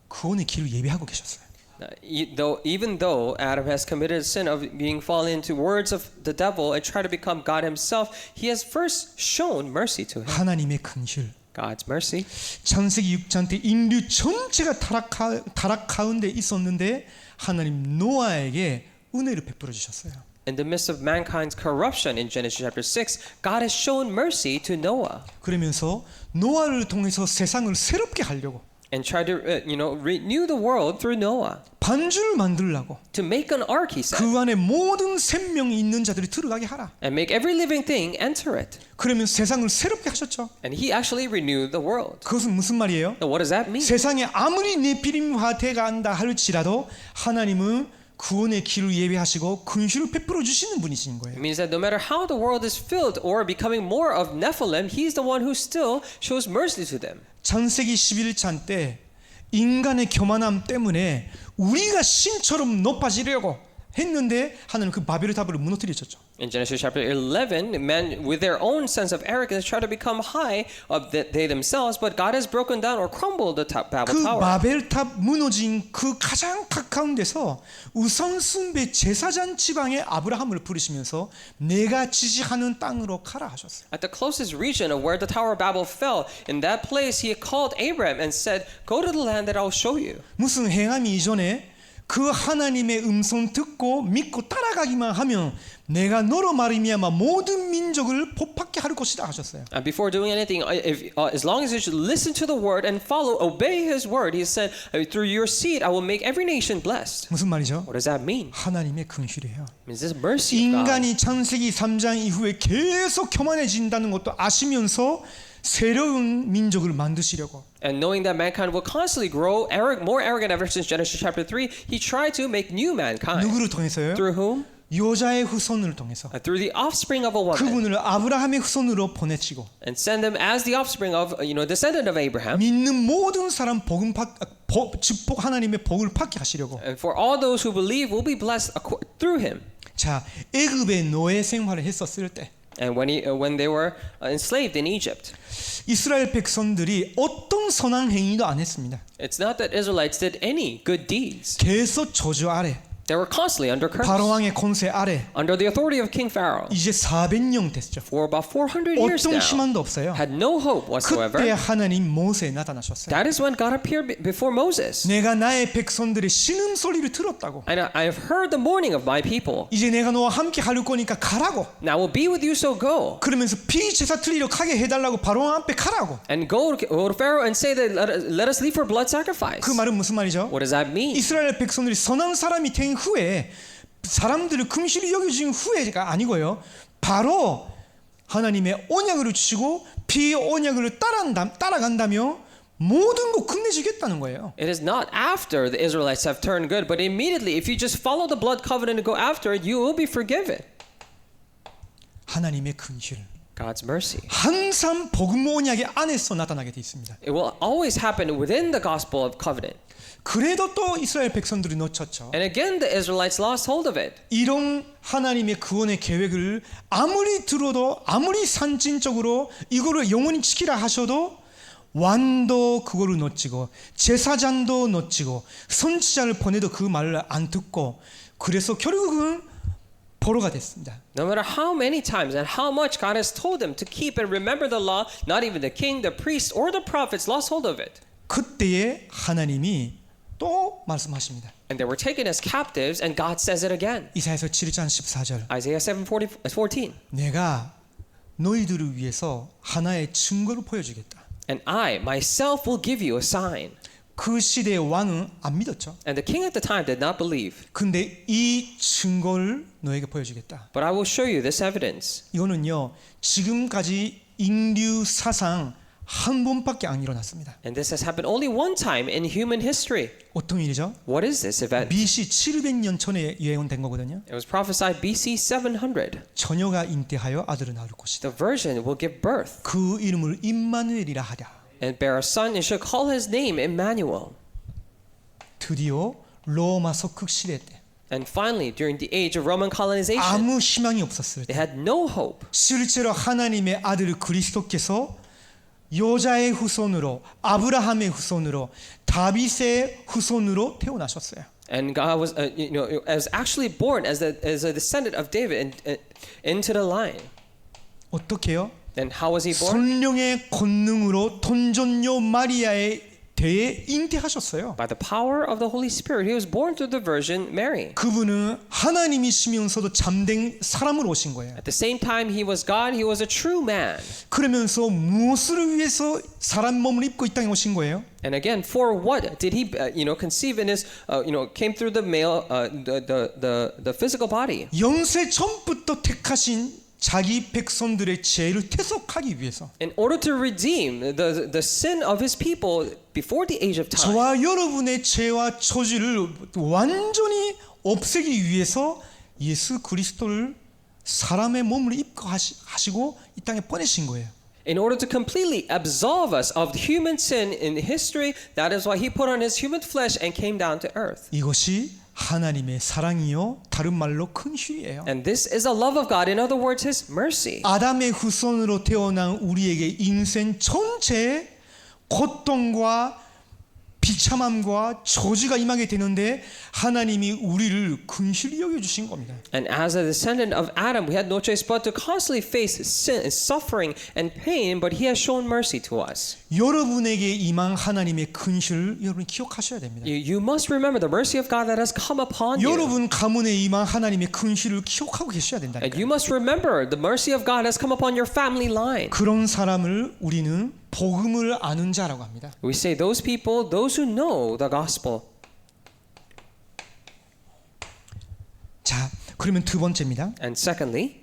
Speaker 1: 구원의 길을 예비하고 계셨어요.
Speaker 2: Even though Adam has committed sin of being fallen into words of the devil and try to become God himself, he has first shown mercy to him.
Speaker 1: 하나님의 긍휼.
Speaker 2: God's mercy.
Speaker 1: 창세기 6장 때 인류 전체가 타락 가운데 있었는데 하나님 노아에게 은혜를 베풀어 주셨어요.
Speaker 2: In the midst of mankind's corruption in Genesis chapter 6, God has shown mercy to Noah.
Speaker 1: 그러면서 노아를 통해서 세상을 새롭게 하려고
Speaker 2: and tried to renew the world through Noah.
Speaker 1: 반주를 만들라고
Speaker 2: To make an ark, he said,
Speaker 1: 그 안에 모든 생명이 있는 자들이 들어가게 하라.
Speaker 2: and make every living thing enter it.
Speaker 1: 그러면 세상을 새롭게 하셨죠.
Speaker 2: And he actually renewed the world.
Speaker 1: 그것은 무슨 말이에요?
Speaker 2: Now, what does that mean?
Speaker 1: 세상에 아무리 네피림화돼가 한다 할지라도 하나님은 구원의 길을 예비하시고 근시를 베풀어 주시는 분이신 거예요.
Speaker 2: It means that no matter how the world is filled or becoming more of Nephilim, he's the one who still shows mercy to them.
Speaker 1: 창세기 11장 때 인간의 교만함 때문에 우리가 신처럼 높아지려고 했는데 하나님 그 바벨 탑을 무너뜨리셨죠.
Speaker 2: In Genesis chapter 11, men with their own sense of arrogance try to become high of they themselves, but God has broken down or crumbled the Babel
Speaker 1: 그
Speaker 2: Tower.
Speaker 1: 바벨 탑 무너진 그 가장 가까운 데서 우선순배 제사장 지방의 아브라함을 부르시면서 내가 지시하는 땅으로 가라 하셨어요.
Speaker 2: At the closest region of where the Tower of Babel fell, in that place he called Abraham and said, "Go to the land that I will show you."
Speaker 1: 무슨 행함이 이전에 그 하나님의 음성 듣고 믿고 따라가기만 하면 내가 너로 말미암아 모든 민족을 복받게 할 것이다 하셨어요.
Speaker 2: And before doing anything, as long as you should listen to the word and follow, obey his word, he said, "Through your seed, I will make every nation blessed."
Speaker 1: 무슨 말이죠?
Speaker 2: What does that mean?
Speaker 1: 하나님의 긍휼이에요.
Speaker 2: It means this mercy of God.
Speaker 1: 인간이 창세기 3장 이후에 계속 교만해진다는 것도 아시면서 새로운 민족을 만드시려고
Speaker 2: And knowing that mankind will constantly grow more arrogant ever since Genesis chapter 3, he tried to make new mankind.
Speaker 1: 누구를 통해서요?
Speaker 2: Through whom?
Speaker 1: 여자의 후손을 통해서
Speaker 2: Through the offspring of a woman.
Speaker 1: 그분을 아브라함의 후손으로 보내치고
Speaker 2: And send them as the offspring of, descendant of Abraham.
Speaker 1: 믿는 모든 사람 축복 하나님의 복을 받게 하시려고.
Speaker 2: And for all those who believe will be blessed through him.
Speaker 1: 자, 애굽의 노예 생활을 했었을 때
Speaker 2: And when they were enslaved in Egypt.
Speaker 1: 이스라엘 백성들이 어떤 선한 행위도 안 했습니다.
Speaker 2: It's not that Israelites did any good deeds.
Speaker 1: 계속 저주 아래
Speaker 2: They were constantly under curse.
Speaker 1: 바로 왕의 권세 아래
Speaker 2: Under the authority of King Pharaoh.
Speaker 1: 이제 400년 됐죠.
Speaker 2: For about 400 years
Speaker 1: 어떤
Speaker 2: now.
Speaker 1: 희망도 없어요.
Speaker 2: Had no hope whatsoever.
Speaker 1: 그때 하나님 모세에 나타나셨어요.
Speaker 2: That is when God appeared before Moses.
Speaker 1: 내가 나의 백성들의 신음 소리를 들었다고.
Speaker 2: And I have heard the mourning of my people.
Speaker 1: 이제 내가 너와 함께 할 거니까 가라고.
Speaker 2: Now I will be with you, so go.
Speaker 1: 그러면서 피제사 드리러 가게 해달라고 바로 왕 앞에 가라고.
Speaker 2: And go to Pharaoh and say that let us leave for blood sacrifice.
Speaker 1: 그 말은 무슨 말이죠?
Speaker 2: What does that mean?
Speaker 1: 이스라엘 백성들이 선한 사람이 된 후에 사람들을 긍휼히 여겨진 후에가 아니고요. 바로 하나님의 언약을 주시고 비언약을 따라간다며 모든 거 끝내주겠다는 거예요.
Speaker 2: It is not after the Israelites have turned good, but immediately if you just follow the blood covenant and go after it, you will be forgiven.
Speaker 1: 하나님의 긍휼.
Speaker 2: God's mercy.
Speaker 1: 항상 복음 언약의 안에서 나타나게 돼 있습니다.
Speaker 2: It will always happen within the gospel of covenant.
Speaker 1: 그래도 또 이스라엘 백성들이 놓쳤죠.
Speaker 2: And again the Israelites lost hold of it.
Speaker 1: 이런 하나님의 구원의 계획을 아무리 들어도 아무리 산진적으로 이거를 영원히 지키라 하셔도 왕도 그거를 놓치고 제사장도 놓치고 선지자를 보내도 그 말을 안 듣고 그래서 결국은 포로가 됐습니다.
Speaker 2: No matter how many times and how much God has told them to keep and remember the law, not even the king, the priest, or the prophets lost hold of it.
Speaker 1: 그때에 하나님이 또 말씀하십니다.
Speaker 2: And they were taken as captives, and God says it again.
Speaker 1: 이사야서 7장 14절.
Speaker 2: Isaiah 7:14.
Speaker 1: 내가 너희들을 위해서 하나의 증거를 보여주겠다.
Speaker 2: And I myself will give you a sign.
Speaker 1: 그 시대의 왕은 안 믿었죠.
Speaker 2: And the king at the time did not believe.
Speaker 1: 근데 이 증거를 너에게 보여주겠다.
Speaker 2: But I will show you this evidence.
Speaker 1: 이거는요 지금까지 인류 사상 한 번밖에 안 일어났습니다.
Speaker 2: And this has happened only one time in human history.
Speaker 1: 어떤 일이죠?
Speaker 2: What is this event?
Speaker 1: BC 700년 전에 예언된 거거든요.
Speaker 2: It was prophesied BC 700.
Speaker 1: 처녀가 잉태하여 아들을 낳을 것이다.
Speaker 2: The virgin will give birth
Speaker 1: 그 이름을 임마누엘이라 하랴.
Speaker 2: and bear a son and shall call his name Emmanuel.
Speaker 1: 드디어 로마 석극 시대 때
Speaker 2: And finally, during the age of Roman colonization,
Speaker 1: 아무 희망이 없었을 때
Speaker 2: they had no hope.
Speaker 1: 실제로 하나님의 아들 그리스도께서 여자의 후손으로 아브라함의 후손으로 다윗의 후손으로 태어나셨어요.
Speaker 2: And God was, as actually born as a descendant of David into the line.
Speaker 1: 어떻게요?
Speaker 2: And how was he born?
Speaker 1: 성령의 권능으로 돈존녀 마리아의 대에 잉태하셨어요.
Speaker 2: By the power of the Holy Spirit, he was born through the Virgin Mary.
Speaker 1: 그분은 하나님이시면서도 참된 사람으로 오신 거예요.
Speaker 2: At the same time, he was God, he was a true man.
Speaker 1: 그러면서 무엇을 위해서 사람 몸을 입고 이 땅에 오신 거예요?
Speaker 2: And again, for what did he, conceive in his, came through the male, the physical body?
Speaker 1: 영세 전부터 택하신 자기 백성들의 죄를 퇴속하기 위해서
Speaker 2: In order to redeem the sin of his people before the age of time.
Speaker 1: 저와 여러분의 죄와 처지를 완전히 없애기 위해서 예수 그리스도를 사람의 몸을 입고 하시고 이 땅에 보내신 거예요.
Speaker 2: In order to completely absolve us of human sin in history, that is why he put on his human flesh and came down to earth.
Speaker 1: 이것이 하나님의 사랑이요 다른 말로 긍휼이에요.
Speaker 2: And this is the love of God. In other words, his mercy.
Speaker 1: 아담의 후손으로 태어난 우리에게 인생 전체에 고통과 비참함과 저주가 임하게 되는데 하나님이 우리를 긍휼히 여겨주신 겁니다.
Speaker 2: And as a descendant of Adam, we had no choice but to constantly face sin, suffering, and pain, but he has shown mercy to us.
Speaker 1: 여러분에게 임한 하나님의 긍휼을 여러분 기억하셔야 됩니다.
Speaker 2: You must remember the mercy of God that has come upon you.
Speaker 1: 여러분 가문에 임한 하나님의 긍휼을 기억하고 계셔야
Speaker 2: And
Speaker 1: 된다니까요.
Speaker 2: you must remember the mercy of God has come upon your family line.
Speaker 1: 그런 사람을 우리는 복음을 아는 자라고 합니다.
Speaker 2: We say those people, those who know the gospel.
Speaker 1: 자, 그러면 두 번째입니다.
Speaker 2: And secondly,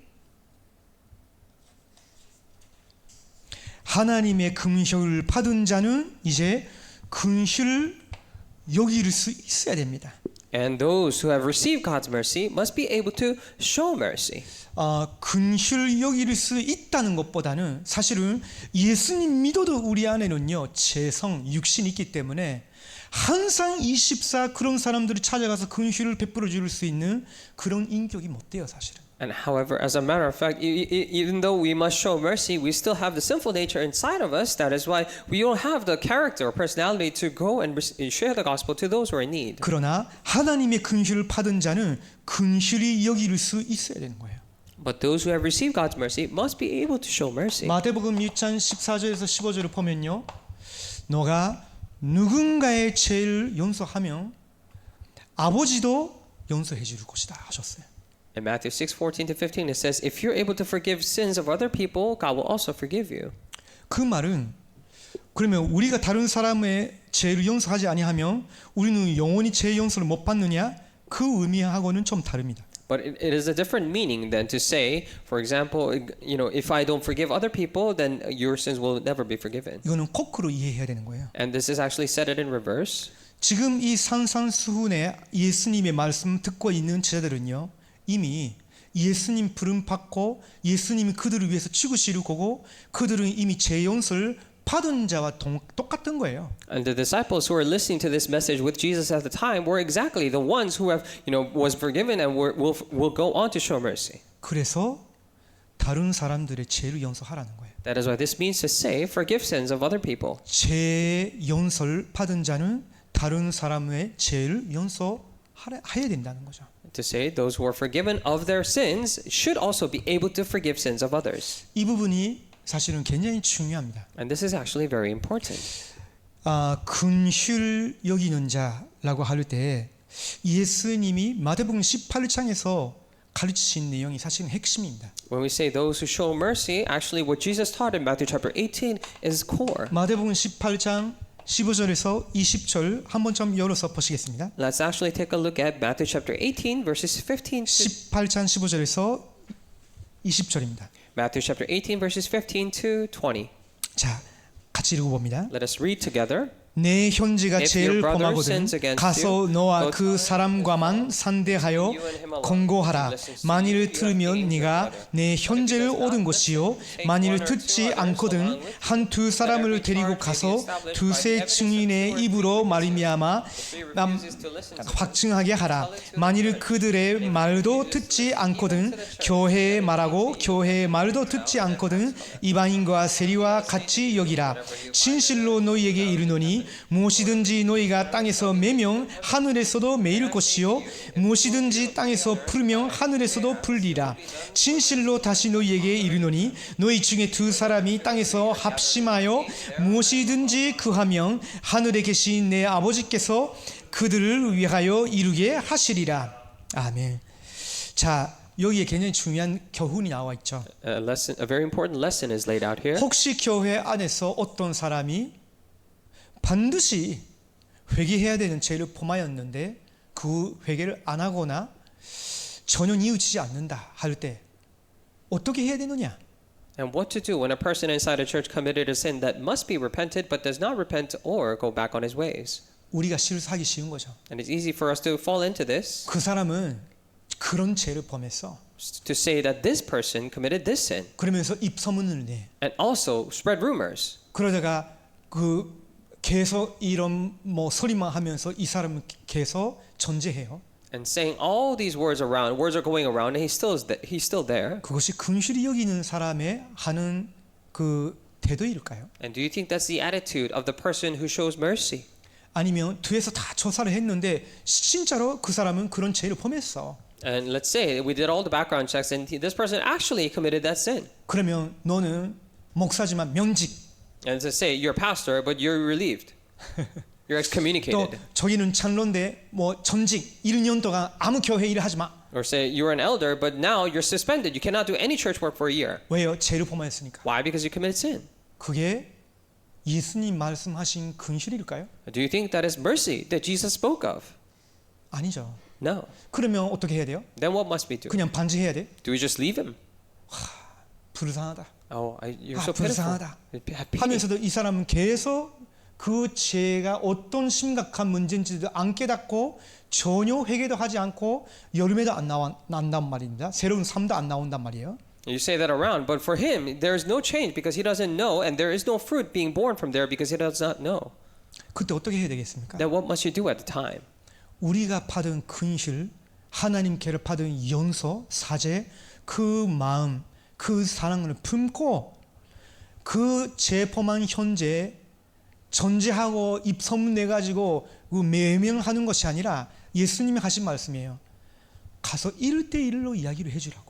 Speaker 1: 하나님의 긍휼을 받은 자는 이제 긍휼을 여길 수 있어야 됩니다.
Speaker 2: and those who have received God's mercy must be able to show mercy.
Speaker 1: 긍휼 여길 수 있다는 것보다는 사실은 예수님 믿어도 우리 안에는요 죄성, 육신이 있기 때문에 항상 24 그런 사람들이 찾아가서 긍휼을 베풀어 줄 수 있는 그런 인격이 못 돼요 사실은.
Speaker 2: And however, as a matter of fact, even though we must show mercy, we still have the sinful nature inside of us. That is why we don't have the character or personality to go and share the gospel to those who are in need.
Speaker 1: 그러나 하나님의 긍휼을 받은 자는 긍휼히 여길 수 있어야 되는 거예요.
Speaker 2: But those who have received God's mercy must be able to show mercy.
Speaker 1: 마태복음 6장 14절에서 15절을 보면요. 너가 누군가의 죄를 용서하면 아버지도 용서해 줄 것이다 하셨어요.
Speaker 2: In Matthew 6:14 to 15, it says, "If you're able to forgive sins of other people, God will also forgive you."
Speaker 1: 그 말은 그러면 우리가 다른 사람의 죄를 용서하지 아니하면 우리는 영원히 죄 용서를 못 받느냐? 그 의미하고는 좀 다릅니다.
Speaker 2: But it is a different meaning than to say, for example, if I don't forgive other people, then your sins will never be forgiven.
Speaker 1: 이거는 거꾸로 이해해야 되는 거예요.
Speaker 2: And this is actually said it in reverse.
Speaker 1: 지금 이 산산수훈에 예수님의 말씀 듣고 있는 제자들은요. 이미 예수님 부름 받고 예수님이 그들을 위해서 죽으시려 고고 그들은 이미 죄 용서를 받은 자와 똑같은 거예요.
Speaker 2: And the disciples who are listening to this message with Jesus at the time were exactly the ones who have, was forgiven and will go on to show mercy.
Speaker 1: 그래서 다른 사람들의 죄를 용서하라는 거예요.
Speaker 2: That is why this means to say, forgive sins of other people.
Speaker 1: 죄 용서를 받은 자는 다른 사람의 죄를 용서해야 된다는 거죠.
Speaker 2: To say, those who are forgiven of their sins should also be able to forgive sins of others.
Speaker 1: 이 부분이 사실은 굉장히 중요합니다.
Speaker 2: And this is actually very important.
Speaker 1: 긍휼 여기는 자라고 할 때 예수님이 마태복음 18장에서 가르치신 내용이 사실은 핵심입니다.
Speaker 2: When we say those who show mercy, actually what Jesus taught in Matthew chapter 18 is core.
Speaker 1: 마태복음 18장 15절에서 20절 한번 좀 열어서 보시겠습니다.
Speaker 2: Let's actually take a look at Matthew chapter 18 verses 15 to
Speaker 1: 18장 15절에서 20절입니다.
Speaker 2: Matthew chapter 18 verses 15 to 20.
Speaker 1: 자, 같이 읽어봅니다.
Speaker 2: Let us read together.
Speaker 1: 내 형제가
Speaker 2: If
Speaker 1: 죄를
Speaker 2: your brother
Speaker 1: 범하거든
Speaker 2: sins against
Speaker 1: 가서
Speaker 2: you,
Speaker 1: 너와
Speaker 2: go
Speaker 1: 그
Speaker 2: tell
Speaker 1: 사람과만 상대하여
Speaker 2: you and him alone.
Speaker 1: 권고하라.
Speaker 2: Listen to
Speaker 1: 만일
Speaker 2: you,
Speaker 1: 들으면
Speaker 2: you have
Speaker 1: 네가
Speaker 2: gained
Speaker 1: 내
Speaker 2: your
Speaker 1: 형제를
Speaker 2: brother.
Speaker 1: 얻은
Speaker 2: But
Speaker 1: 것이요
Speaker 2: if you take
Speaker 1: 만일
Speaker 2: one or
Speaker 1: 듣지
Speaker 2: two others
Speaker 1: 않거든
Speaker 2: along with
Speaker 1: 한 두 사람을
Speaker 2: every
Speaker 1: 데리고
Speaker 2: charge may be
Speaker 1: 가서
Speaker 2: established
Speaker 1: 두세
Speaker 2: by the evidence of
Speaker 1: 증인의
Speaker 2: two or
Speaker 1: 입으로
Speaker 2: three
Speaker 1: 말미암아
Speaker 2: If he refuses to listen to them,
Speaker 1: 확증하게 하라. 만일 그들의 말도 듣지 않거든 교회의 말하고 교회의 말도 듣지 않거든 이방인과 세리와 같이 여기라. 진실로 너희에게 이르노니 무엇이든지 너희가 땅에서 매명 하늘에서도 매일 것이요 무엇이든지 땅에서 풀면 하늘에서도 풀리라. 진실로 다시 너희에게 이르노니 너희 중에 두 사람이 땅에서 합심하여 무엇이든지 구하면 하늘에 계신 내 아버지께서 그들을 위하여 이루게 하시리라. 아멘. 자, 여기에 굉장히 중요한 교훈이 나와 있죠.
Speaker 2: A very important lesson is laid out here.
Speaker 1: 혹시 교회 안에서 어떤 사람이 반드시 회개해야 되는 죄를 범하였는데 그 회개를 안 하거나 전혀 뉘우치지 않는다 할 때 어떻게 해야 되느냐?
Speaker 2: And what to do when a person inside a church committed a sin that must be repented but does not repent or go back on his ways.
Speaker 1: 우리가 실수하기 쉬운 거죠.
Speaker 2: And it's easy for us to fall into this,
Speaker 1: 그 사람은 그런 죄를 범했어.
Speaker 2: to say that this person committed this sin,
Speaker 1: 그러면서 입소문을 내.
Speaker 2: and also spread rumors.
Speaker 1: 그러다가 그 계속 이런 뭐 소리만 하면서 이 사람은 계속 존재해요.
Speaker 2: And saying all these words are going around, and he's still there.
Speaker 1: 그것이 긍휼히 여기는 사람의 하는 그 태도일까요?
Speaker 2: And do you think that's the attitude of the person who shows mercy?
Speaker 1: 아니면 뒤에서 다 조사를 했는데 진짜로 그 사람은 그런 죄를 범했어.
Speaker 2: And let's say we did all the background checks, and this person actually committed that sin.
Speaker 1: 그러면 너는 목사지만 면직.
Speaker 2: And to say you're a pastor, but you're relieved, you're
Speaker 1: 또
Speaker 2: excommunicated.
Speaker 1: 저기는 장로인데 뭐 전직 1년 동안 아무 교회 일을 하지 마.
Speaker 2: Or say you're an elder, but now you're suspended. You cannot do any church work for a year.
Speaker 1: 왜요? 죄를 범하였으니까.
Speaker 2: Why? Because you committed sin.
Speaker 1: 그게 예수님 말씀하신 긍휼일까요?
Speaker 2: Do you think that is mercy that Jesus spoke of?
Speaker 1: 아니죠.
Speaker 2: No.
Speaker 1: 그러면 어떻게 해야 돼요?
Speaker 2: Then what must we do?
Speaker 1: 그냥 반지해야 돼?
Speaker 2: Do we just leave him?
Speaker 1: 불쌍하다.
Speaker 2: Oh, you're
Speaker 1: 아,
Speaker 2: so pitiful.
Speaker 1: 불쌍하다.
Speaker 2: Have pity.
Speaker 1: 하면서도 이 사람은 계속 그 죄가 어떤 심각한 문제인지도 안 깨닫고 전혀 회개도 하지 않고 여름에도 안 나온단 말입니다. 새로운 삶도 안 나온단 말이에요.
Speaker 2: You say that around, but for him, there is no change because he doesn't know, and there is no fruit being born from there because he does not know.
Speaker 1: 그때 어떻게 해야 되겠습니까?
Speaker 2: Then what must you do at the time?
Speaker 1: 우리가 받은 근실, 하나님께를 받은 연소, 사제, 그 마음, 그 사랑을 품고 그 재범한 현재 전제하고 입소문 내가지고 그 매명하는 것이 아니라 예수님이 하신 말씀이에요. 가서 1대1로 이야기를 해주라고.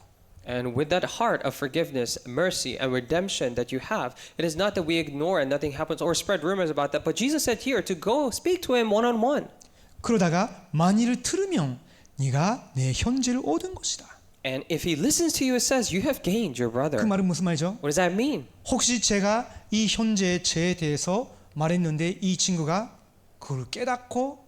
Speaker 2: And with that heart of forgiveness, mercy, and redemption that you have, it is not that we ignore and nothing happens or spread rumors about that, but Jesus said here to go speak to him one-on-one.
Speaker 1: 그러다가 만일을 들으면 네가 내 현재를 얻은 것이다.
Speaker 2: And if he listens to you, it says you have gained your brother.
Speaker 1: 그 말은 무슨 말이죠?
Speaker 2: What does that mean?
Speaker 1: 혹시 제가 이 현재의 죄에 대해서 말했는데 이 친구가 그걸 깨닫고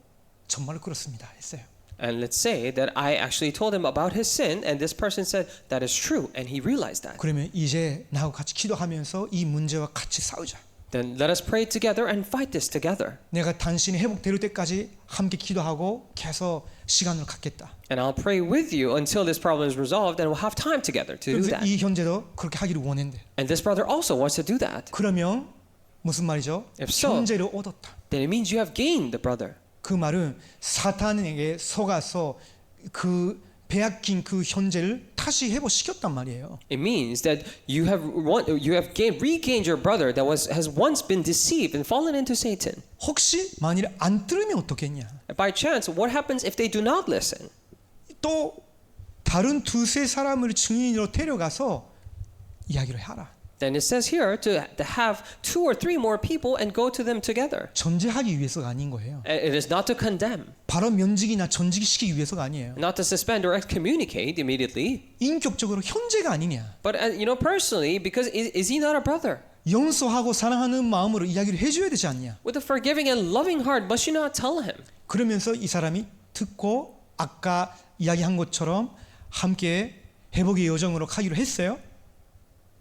Speaker 1: 정말로 그렇습니다 했어요.
Speaker 2: And let's say that I actually told him about his sin, and this person said that is true, and he realized that.
Speaker 1: 그러면 이제 나하고 같이 기도하면서 이 문제와 같이 싸우자.
Speaker 2: Then let us pray together and fight this together.
Speaker 1: 내가 당신이 회복될 때까지 함께 기도하고 계속 시간을 갖겠다.
Speaker 2: And I'll pray with you until this problem is resolved, and we'll have time together to do
Speaker 1: 그래서
Speaker 2: that.
Speaker 1: 이 현재도 그렇게 하기를 원했는데.
Speaker 2: And this brother also wants to do that.
Speaker 1: 그러면 무슨 말이죠?
Speaker 2: If so,
Speaker 1: 현재를 얻었다.
Speaker 2: then it means you have gained the brother.
Speaker 1: 그 말은 사탄에게 속아서 그 빼앗긴 그 현재를 다시 회복시켰단 말이에요.
Speaker 2: It means that you have regained your brother that has once been deceived and fallen into Satan.
Speaker 1: 혹시 만일 안 들으면 어떻겠냐?
Speaker 2: By chance, what happens if they do not listen?
Speaker 1: 또 다른 두세 사람을 증인으로 데려가서 이야기를 하라.
Speaker 2: Then it says here to have 2 or 3 more people and go to them together.
Speaker 1: 전제하기 위해서가 아닌 거예요.
Speaker 2: It is not to condemn,
Speaker 1: 바로 면직이나 전직시키기 위해서가 아니에요.
Speaker 2: not to suspend or excommunicate immediately,
Speaker 1: 인격적으로 현재가 아니냐.
Speaker 2: but personally, because is he not a brother?
Speaker 1: 용서하고 사랑하는 마음으로 이야기를 해줘야 되지 않냐.
Speaker 2: With a forgiving and loving heart, must you not tell him?
Speaker 1: 그러면서 이 사람이 듣고 아까 이야기한 것처럼 함께 회복의 여정으로 가기로 했어요.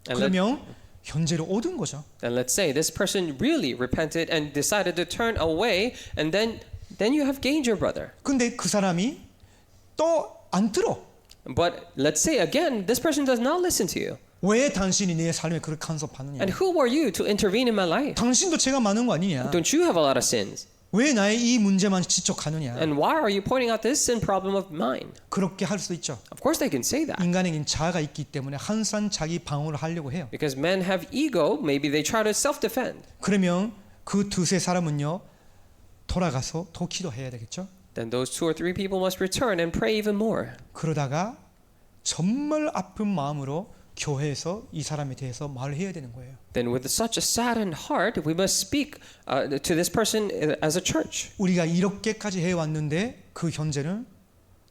Speaker 1: 그러면 현재를 얻은 거죠.
Speaker 2: And let's say this person really repented and decided to turn away, and then you have gained your brother.
Speaker 1: 근데 그 사람이 또 안 들어.
Speaker 2: But let's say again, this person does not listen to you.
Speaker 1: 왜 당신이 내 삶에 그렇게 간섭하느냐?
Speaker 2: And who are you to intervene in my life?
Speaker 1: 당신도 죄가 많은 거 아니냐?
Speaker 2: Don't you have a lot of sins?
Speaker 1: 왜 나의 이 문제만 지적하느냐?
Speaker 2: And why are you pointing out this sin problem of mine?
Speaker 1: 그렇게 할 수 있죠.
Speaker 2: Of course they can say that.
Speaker 1: 인간에겐 자아가 있기 때문에 항상 자기 방어를 하려고 해요.
Speaker 2: Because men have ego, maybe they try to self-defend.
Speaker 1: 그러면 그 두세 사람은요 돌아가서 더 기도해야 되겠죠.
Speaker 2: then those 2 or 3 people must return and pray even more.
Speaker 1: 그러다가 정말 아픈 마음으로 교회에서 이 사람에 대해서 말을 해야 되는 거예요.
Speaker 2: Then with such a saddened heart, we must speak to this person as a church.
Speaker 1: 우리가 이렇게까지 해왔는데 그 현재는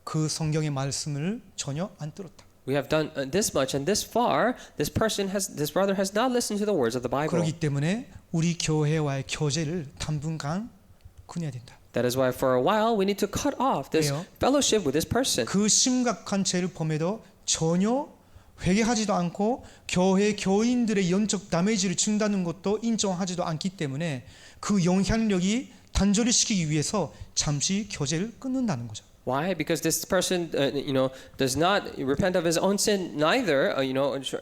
Speaker 1: 그 성경의 말씀을 전혀 안 들었다.
Speaker 2: We have done this much and this far. This brother has not listened to the words of the Bible.
Speaker 1: 그렇기 때문에 우리 교회와의 교제를 당분간 끊어야 된다.
Speaker 2: That is why for a while we need to cut off this
Speaker 1: 왜요?
Speaker 2: fellowship with this person.
Speaker 1: 그 심각한 죄를 범해도 전혀 회개하지도 않고 교회 교인들의 영적 다메이지를 준다는 것도 인정하지도 않기 때문에 그 영향력이 단절을 시키기 위해서 잠시 교제를 끊는다는 거죠.
Speaker 2: Why? Because this person, does not repent of his own sin, neither,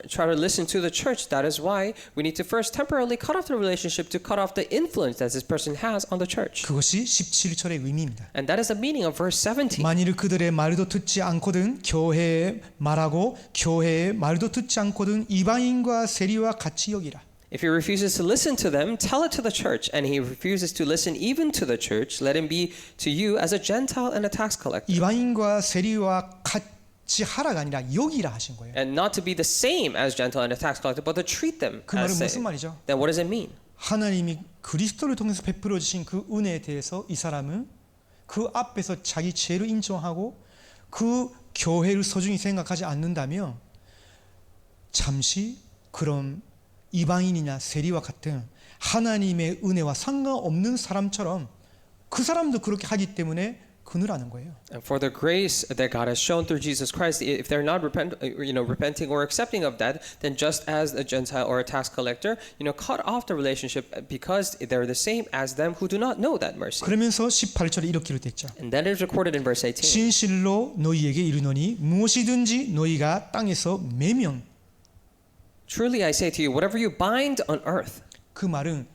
Speaker 2: try to listen to the church. That is why we need to first temporarily cut off the relationship to cut off the influence that this person has on the church.
Speaker 1: 그것이 17절의 의미입니다.
Speaker 2: And that is the meaning of verse 17.
Speaker 1: 만일 그들의 말도 듣지 않거든 교회에 말하고 교회의 말도 듣지 않거든 이방인과 세리와 같이 여기라.
Speaker 2: If he refuses to listen to them, tell it to the church. And he refuses to listen even to the church, let him be to you as a Gentile and a tax collector.
Speaker 1: 이방인과 세리와 같이 하라가 아니라 여기라 하신 거예요.
Speaker 2: And not to be the same as Gentile and a tax collector, but to treat them
Speaker 1: 그 말은
Speaker 2: as
Speaker 1: 무슨
Speaker 2: same.
Speaker 1: 말이죠?
Speaker 2: Then what does it mean?
Speaker 1: 하나님이 그리스도를 통해서 베풀어 주신 그 은혜에 대해서 이 사람은 그 앞에서 자기 죄를 인정하고 그 교회를 소중히 생각하지 않는다면 잠시 그런 이방인이나 세리와 같은 하나님의 은혜와 상관없는 사람처럼 그 사람도 그렇게 하기 때문에 그늘하는 거예요.
Speaker 2: And for the grace that God has shown through Jesus Christ, if they're not repenting or accepting of that, then just as a Gentile or a tax collector, cut off the relationship because they're the same as them who do not know that mercy.
Speaker 1: 그러면서 18절에 이렇게 기록됐죠.
Speaker 2: And that is recorded in verse 18.
Speaker 1: 진실로 너희에게 이르노니 무엇이든지 너희가 땅에서 매면
Speaker 2: Truly I say to you, whatever you bind on earth,
Speaker 1: 그 말은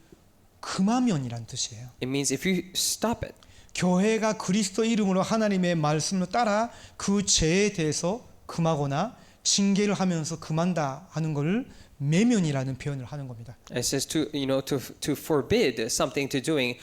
Speaker 1: 금하면이란 뜻이에요.
Speaker 2: it means if you stop it.
Speaker 1: 교회가 그리스도 이름으로 하나님의 말씀을 따라 그 죄에 대해서 금하거나 징계를 하면서 금한다 하는 것을 매면이라는 표현을 하는 겁니다.
Speaker 2: It says to forbid something to doing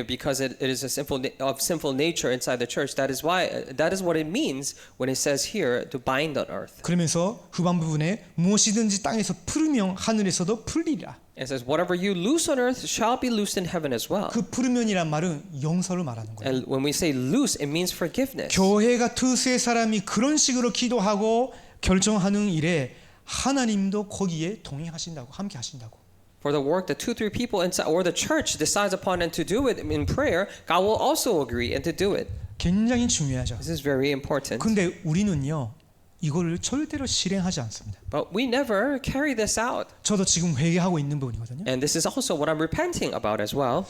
Speaker 2: because it is of sinful nature inside the church. That is what it means when it says here to bind on earth.
Speaker 1: 그러면서 후반 부분에 무엇이든지 땅에서 풀으면 하늘에서도 풀리리라.
Speaker 2: It says whatever you loose on earth shall be loosed in heaven as well.
Speaker 1: 그 풀으면이란 말은 용서를 말하는 거예요.
Speaker 2: And when we say loose, it means forgiveness.
Speaker 1: 교회가 두세 사람이 그런 식으로 기도하고 결정하는 일에 하나님도 거기에 동의하신다고 함께 하신다고.
Speaker 2: For the work that 2-3 people inside or the church decides upon and to do it in prayer, God will also agree and to do it.
Speaker 1: 굉장히 중요하죠.
Speaker 2: This is very important.
Speaker 1: 근데 우리는요 이거를 절대로 실행하지 않습니다.
Speaker 2: But we never carry this out.
Speaker 1: 저도 지금 회개하고 있는 부분이거든요.
Speaker 2: And this is also what I'm repenting about as well.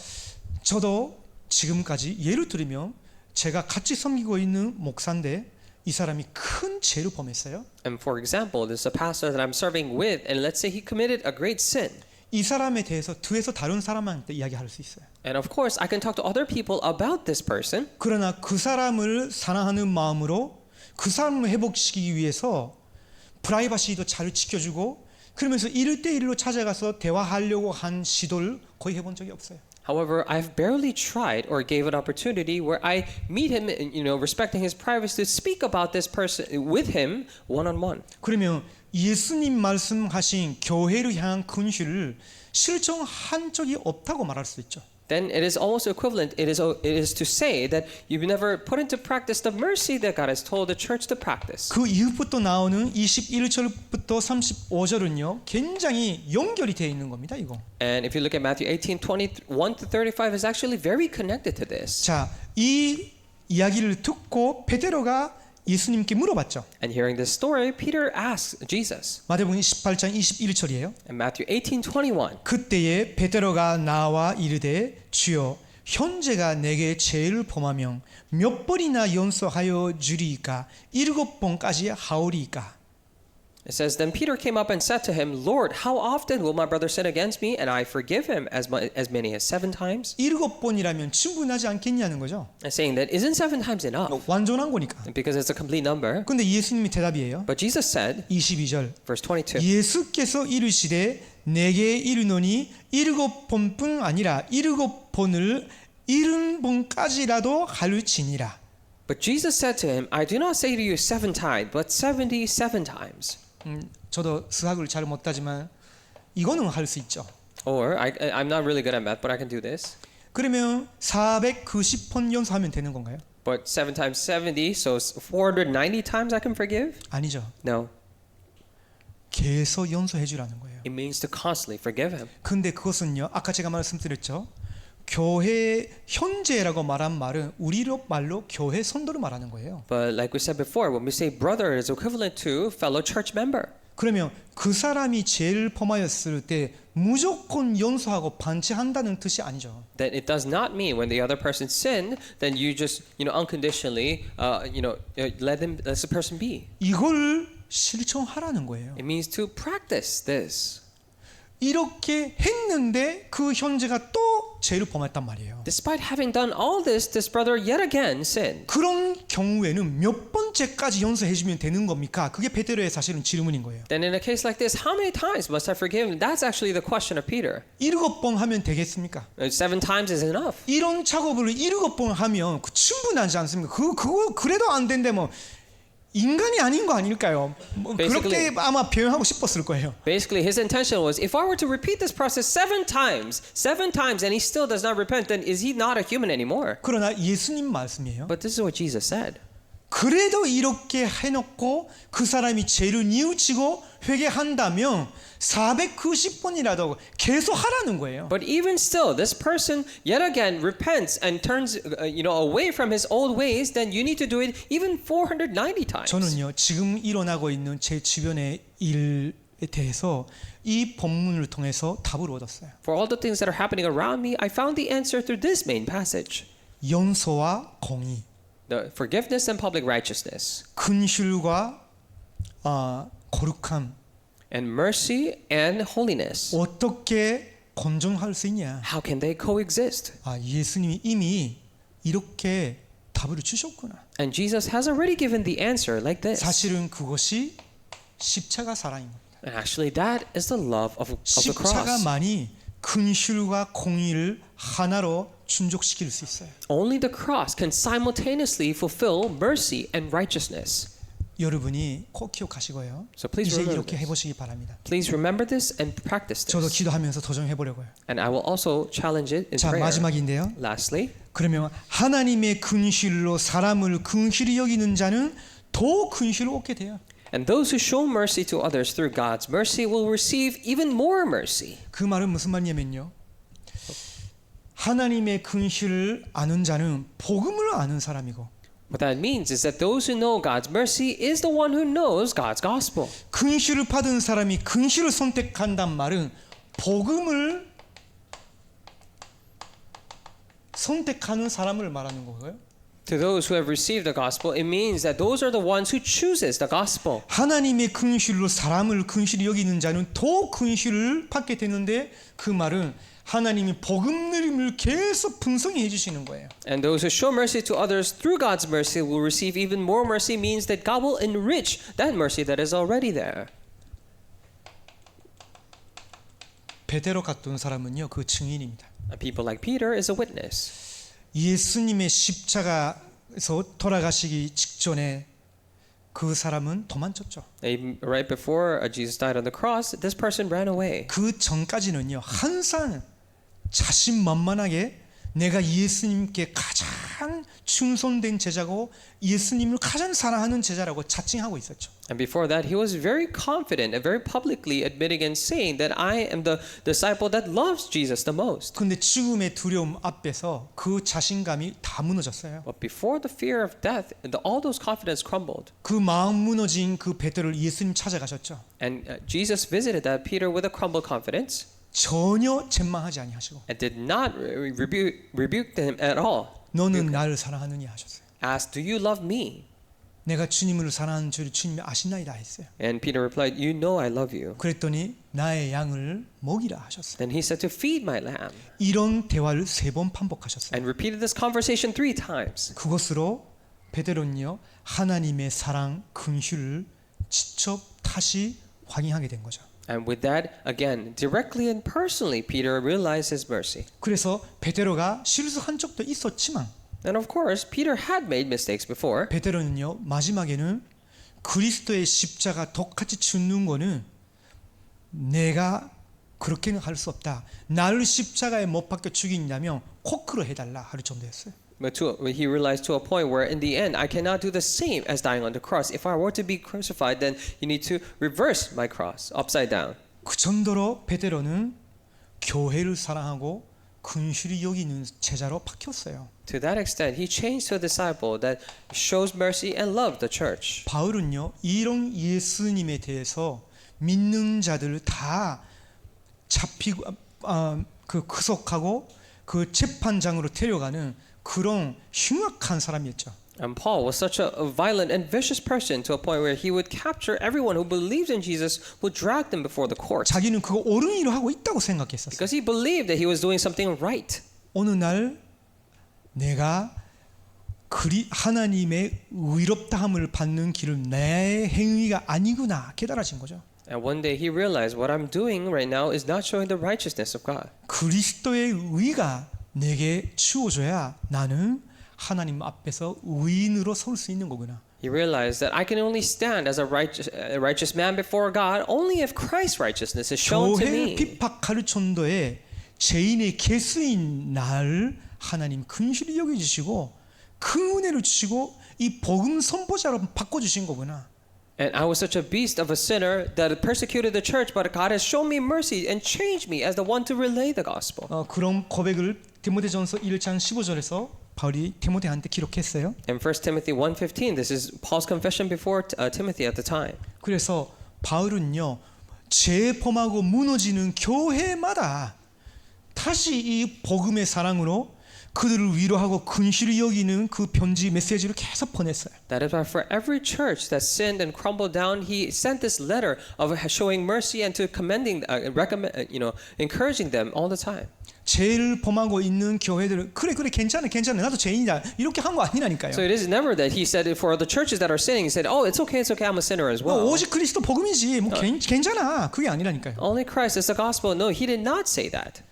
Speaker 1: 저도 지금까지 예를 들면 제가 같이 섬기고 있는 목사인데 이 사람이 큰 죄를 범했어요.
Speaker 2: And for example, there's a pastor that I'm serving with, and let's say he committed a great sin.
Speaker 1: 이 사람에 대해서 뒤에서 다른 사람한테 이야기할 수 있어요.
Speaker 2: And of course, I can talk to other people about this person.
Speaker 1: 그러나 그 사람을 사랑하는 마음으로 그 사람을 회복시키기 위해서 프라이버시도 잘 지켜주고 그러면서 1대1로 찾아가서 대화하려고 한 시도를 거의 해본 적이 없어요.
Speaker 2: However, I've barely tried or gave an opportunity where I meet him, respecting his privacy, to speak about this person with him one-on-one.
Speaker 1: 그러면 예수님 말씀하신 교회를 향한 긍휼을 실천한 적이 없다고 말할 수 있죠.
Speaker 2: Then it is almost equivalent. It is to say that you've never put into practice the mercy that God has told the church to practice.
Speaker 1: 그 이후부터 나오는 21절부터 35절은요 굉장히 연결이 되어 있는 겁니다. 이거.
Speaker 2: And if you look at Matthew 18:21 to 35, is actually very connected to this.
Speaker 1: 자, 이 이야기를 듣고 베드로가 예수님께 물어봤죠.
Speaker 2: And hearing this story, Peter asked Jesus.
Speaker 1: 마태복음 18장 21절이에요.
Speaker 2: In Matthew 18:21.
Speaker 1: 그때에 베드로가 나와 이르되 주여 형제가 내게 죄를 범하면 몇 번이나 용서하여 주리이까 7번까지 하오리이까.
Speaker 2: It says, then Peter came up and said to him, Lord, how often will my brother sin against me, and I forgive him as many as 7 times?
Speaker 1: 7번이라면 충분하지 않겠냐는 거죠.
Speaker 2: And saying that isn't 7 times enough?
Speaker 1: 완전한 거니까.
Speaker 2: Because it's a complete number.
Speaker 1: 근데 예수님이 대답이에요.
Speaker 2: But Jesus said,
Speaker 1: 22절.
Speaker 2: verse 22,
Speaker 1: 예수께서 이르시되 내게 이르노니 7번뿐 아니라 7번을 70번까지라도 할지니라.
Speaker 2: But Jesus said to him, I do not say to you 7 times, but 77 times.
Speaker 1: 저도 수학을 잘 못하지만 이거는 할 수 있죠.
Speaker 2: Or, I'm not really good at math, but I can do this.
Speaker 1: 그러면 490번 연소하면 되는 건가요?
Speaker 2: But 7 times 70, so 490 times I can forgive?
Speaker 1: 아니죠.
Speaker 2: No.
Speaker 1: 계속 연소해 주라는 거예요.
Speaker 2: It means to constantly forgive him.
Speaker 1: 근데 그것은요, 아까 제가 말씀드렸죠. 교회 형제라고 말한 말은 우리로 말로 교회 성도를 말하는 거예요.
Speaker 2: But like we said before, when we say brother, it is equivalent to fellow church member.
Speaker 1: 그러면 그 사람이 죄를 범하였을 때 무조건 연소하고 반치한다는 뜻이 아니죠.
Speaker 2: That it does not mean when the other person sinned, then you just, unconditionally, let the person be.
Speaker 1: 이걸 실천하라는 거예요.
Speaker 2: It means to practice this.
Speaker 1: 이렇게 했는데 그 형제가 또 죄를 범했단 말이에요.
Speaker 2: Despite having done all this, this brother yet again sinned.
Speaker 1: 그런 경우에는 몇 번째까지 연소해 주면 되는 겁니까? 그게 베드로의 사실은 질문인 거예요.
Speaker 2: Then in a case like this, how many times must I forgive him? That's actually the question of Peter.
Speaker 1: 7번 하면 되겠습니까?
Speaker 2: 7 times is enough.
Speaker 1: 이런 작업을 7번 하면 충분하지 않습니까? 그거 그래도 안 된데 뭐 인간이 아닌 거 아닐까요? 뭐 그렇게 아마 표현하고 싶었을 거예요.
Speaker 2: Basically, his intention was, if I were to repeat this process 7 times, and he still does not repent, then is he not a human anymore?
Speaker 1: 그러나 예수님 말씀이에요.
Speaker 2: But this is what Jesus said.
Speaker 1: 그래도 이렇게 해놓고 그 사람이 죄를 뉘우치고 회개한다면 490번이라도 계속 하라는 거예요.
Speaker 2: But even still, this person yet again repents and turns, away from his old ways. Then you need to do it even 490 times.
Speaker 1: 저는요 지금 일어나고 있는 제 주변의 일에 대해서 이 본문을 통해서 답을 얻었어요.
Speaker 2: For all the things that are happening around me, I found the answer through this main passage:
Speaker 1: 연소와 공의,
Speaker 2: the forgiveness and public righteousness,
Speaker 1: 근실과 거룩함.
Speaker 2: and mercy and holiness.
Speaker 1: 어떻게 공존할 수 있냐?
Speaker 2: How can they coexist?
Speaker 1: 예수님이 이미 이렇게 답을 주셨구나.
Speaker 2: And Jesus has already given the answer like this.
Speaker 1: 사실은 그것이 십자가 사랑인 겁니다.
Speaker 2: And actually, that is the love of the cross.
Speaker 1: 십자가만이 근실과 공의를 하나로 충족시킬 수 있어요.
Speaker 2: Only the cross can simultaneously fulfill mercy and righteousness.
Speaker 1: 여러분이 꼭 기억하시고요.
Speaker 2: So please
Speaker 1: 이제
Speaker 2: remember
Speaker 1: 이렇게
Speaker 2: this.
Speaker 1: 해보시기 바랍니다.
Speaker 2: Please remember this and practice
Speaker 1: 저도
Speaker 2: this.
Speaker 1: 기도하면서 도전해보려고요.
Speaker 2: And I will also challenge it in
Speaker 1: 자,
Speaker 2: prayer.
Speaker 1: 마지막인데요.
Speaker 2: Lastly,
Speaker 1: 그러면 하나님의 근실로 사람을 근실히 여기는 자는 더 근실을 얻게 돼요.
Speaker 2: and those who show mercy to others through God's mercy will receive even more mercy.
Speaker 1: 그 말은 무슨 말이냐면요. 하나님의 근실을 아는 자는 복음을 아는 사람이고
Speaker 2: What that means is that those who know God's mercy is the one who knows God's gospel.
Speaker 1: 근실을 받은 사람이 근실을 선택한단 말은 복음을 선택하는 사람을 말하는 거고요.
Speaker 2: To those who have received the gospel, it means that those are the ones who chooses the gospel.
Speaker 1: 하나님의 근실로 사람을 근실히 여기는 자는 더 근실을 받게 되는데 그 말은 하나님이 복음을 계속 분성해 주시는 거예요.
Speaker 2: And those who show mercy to others through God's mercy will receive even more mercy means that God will enrich that mercy that is already there.
Speaker 1: 베드로 같은 사람은요 그 증인입니다.
Speaker 2: And people like Peter is a witness.
Speaker 1: 예수님의 십자가에서 돌아가시기 직전에 그 사람은 도망쳤죠.
Speaker 2: Right before Jesus died on the cross, this person ran away.
Speaker 1: 그 전까지는요 항상 자신만만하게 내가 예수님께 가장 충성된 제자고 예수님을 가장 사랑하는 제자라고 자칭하고 있었죠.
Speaker 2: And before that, he was very confident and very publicly admitting and saying that I am the disciple that loves Jesus the most.
Speaker 1: 근데 죽음의 두려움 앞에서 그 자신감이 다 무너졌어요.
Speaker 2: But before the fear of death, all those confidence crumbled.
Speaker 1: 그 마음 무너진 그 베드로를 예수님 찾아가셨죠.
Speaker 2: And Jesus visited that Peter with a crumbled confidence
Speaker 1: 전혀 책망하지 아니하시고
Speaker 2: and did not rebuke him at all.
Speaker 1: 너는 나를 사랑하느냐 하셨어요.
Speaker 2: Asked, "Do you love me?"
Speaker 1: 내가 주님을 사랑하는 줄을 주님이 아시나이다 했어요.
Speaker 2: And Peter replied, "You know I love you."
Speaker 1: 그랬더니 나의 양을 먹이라 하셨어요.
Speaker 2: Then he said to feed my lamb
Speaker 1: 이런 대화를 3번 반복하셨어요.
Speaker 2: and repeated this conversation 3 times.
Speaker 1: 그것으로 베드로는요 하나님의 사랑 근실을 직접 다시 확인하게 된 거죠.
Speaker 2: And with that, again, directly and personally, Peter realized his mercy.
Speaker 1: 그래서 베드로가 실수한 적도 있었지만
Speaker 2: And of course, Peter had made mistakes before.
Speaker 1: 베드로는요 마지막에는 그리스도의 십자가 똑같이 죽는 거는 내가 그렇게는 할 수 없다. 나를 십자가에 못 박혀 죽이냐면 코크로 해달라 할 정도였어요.
Speaker 2: But he realized to a point where in the end, I cannot do the same as dying on the cross. If I were to be crucified, then you need to reverse my cross, upside down.
Speaker 1: 그 정도로 베드로는 교회를 사랑하고 근실히 여기는 제자로 바뀌었어요.
Speaker 2: To that extent, he changed to a disciple that shows mercy and love the church.
Speaker 1: 바울은요 이런 예수님에 대해서 믿는 자들을 다 잡히고 그 구속하고 그 재판장으로 데려가는 그런 흉악한 사람이었죠.
Speaker 2: And Paul was such a violent and vicious person to a point where he would capture everyone who believed in Jesus, would drag them before the court.
Speaker 1: 자기는 그거 옳은 일을 하고 있다고 생각했었어요.
Speaker 2: Because he believed that he was doing something right.
Speaker 1: 어느 날 내가 하나님의 의롭다함을 받는 길은 내 행위가 아니구나 깨달아진 거죠.
Speaker 2: And one day he realized what I'm doing right now is not showing the righteousness of God.
Speaker 1: 그리스도의 의가 내게 주어져야 나는 하나님 앞에서 의인으로 설 수 있는 거구나.
Speaker 2: He realized that I can only stand as a righteous man before God only if Christ's righteousness is shown to
Speaker 1: 교회를
Speaker 2: me.
Speaker 1: 핍박할 정도의 죄인의 개수인 나를 하나님 긍휼히 여겨주시고 그 은혜를 주시고 이 복음 선포자로 바꿔주신 거구나.
Speaker 2: And I was such a beast of a sinner that persecuted the church, but God has shown me mercy and changed me as the one to relay the gospel.
Speaker 1: 그런 고백을 디모데전서 1장 15절에서 바울이 디모데한테 기록했어요.
Speaker 2: In 1 Timothy 1:15, this is Paul's confession before Timothy at the time.
Speaker 1: 그래서 바울은요 재범하고 무너지는 교회마다 다시 이 복음의 사랑으로 그들을 위로하고 근실히 여기는 그 편지 메시지를 계속 보냈어요.
Speaker 2: That is why for every church that sinned and crumbled down, he sent this letter of showing mercy and to commending, encouraging them all the time.
Speaker 1: 죄를 범하고 있는 교회들은 그래 괜찮아 나도 죄인이다 이렇게 한 거 아니라니까요.
Speaker 2: So it is never that he said it for the churches that are sinning. He said, "Oh, it's okay, I'm a sinner as well."
Speaker 1: 오직 그리스도 복음이지 뭐 괜찮아 그게 아니라니까요.
Speaker 2: Only Christ is the gospel. No, he did not say that.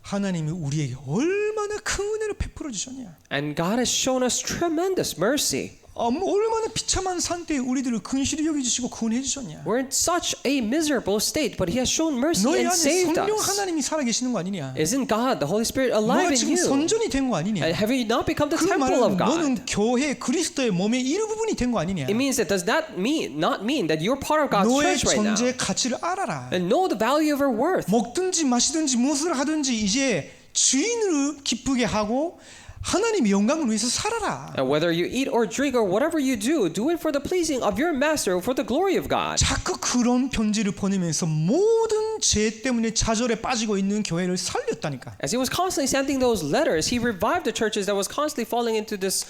Speaker 1: 하나님이 우리에게 얼마나 큰 은혜를 베풀어 주셨냐.
Speaker 2: And God has shown us tremendous mercy.
Speaker 1: 얼마나 비참한 상태에 우리들을 근실히 여겨주시고 구원해 주셨냐.
Speaker 2: We're in such a miserable state, but He has shown mercy
Speaker 1: 너희
Speaker 2: and
Speaker 1: 안에
Speaker 2: saved
Speaker 1: 성령
Speaker 2: us.
Speaker 1: 하나님이 살아계시는 거 아니냐.
Speaker 2: Isn't God, the Holy Spirit, alive
Speaker 1: 너가
Speaker 2: in
Speaker 1: 지금
Speaker 2: you?
Speaker 1: 선전이 된 거 아니냐.
Speaker 2: Have you not become the
Speaker 1: 그
Speaker 2: temple of
Speaker 1: 말은
Speaker 2: God?
Speaker 1: 너는 교회 그리스도의 몸의 일부분이 된 거 아니냐.
Speaker 2: It means that does that not mean that you're part of God's
Speaker 1: 너의
Speaker 2: church right now?
Speaker 1: 존재의 가치를 알아라.
Speaker 2: And know the value of your worth.
Speaker 1: 먹든지 마시든지 무엇을 하든지 이제 주인을 기쁘게 하고 하나님의 영광을 위해서 살아라.
Speaker 2: And whether you eat or drink or whatever you do it for the pleasing of your master, for the glory of God.
Speaker 1: 자꾸 그런 편지를 보내면서 모든 죄 때문에 좌절에 빠지고 있는 교회를 살렸다니까.
Speaker 2: As he was constantly sending those letters, he revived the churches that was constantly falling into this,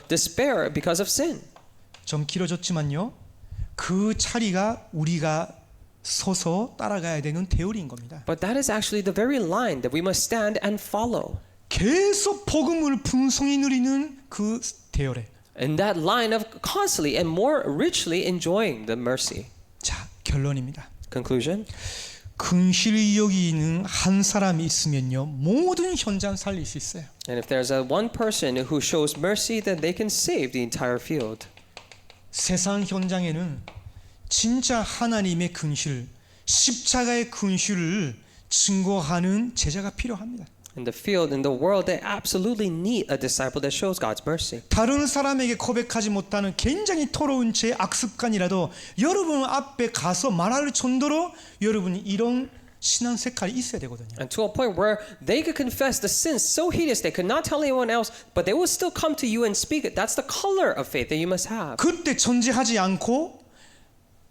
Speaker 2: despair because of sin.
Speaker 1: 좀 길어졌지만요. 그 차리가 우리가 서서 따라가야 되는 대열인 겁니다.
Speaker 2: But that is actually the very line that we must stand and follow.
Speaker 1: 계속 복음을 풍성히 누리는 그 대열에.
Speaker 2: In that line of constantly and more richly enjoying the mercy.
Speaker 1: 자, 결론입니다.
Speaker 2: Conclusion.
Speaker 1: 근실히 여기는 한 사람이 있으면요. 모든 현장 살릴 수 있어요.
Speaker 2: And if there's one person who shows mercy, then they can save the entire field.
Speaker 1: 세상 현장에는 진짜 하나님의 근실, 십자가의 근실을 증거하는 제자가 필요합니다.
Speaker 2: In the field, in the world, they absolutely need a disciple that shows God's mercy.
Speaker 1: 다른 사람에게 고백하지 못하는 굉장히 더러운 제 악습관이라도 여러분 앞에 가서 말할 정도로 여러분이 이런 신앙 색깔이 있어야 되거든요.
Speaker 2: And to a point where they could confess the sins so heinous they could not tell anyone else, but they will still come to you and speak it. That's the color of faith that you must have.
Speaker 1: 그때 전제하지 않고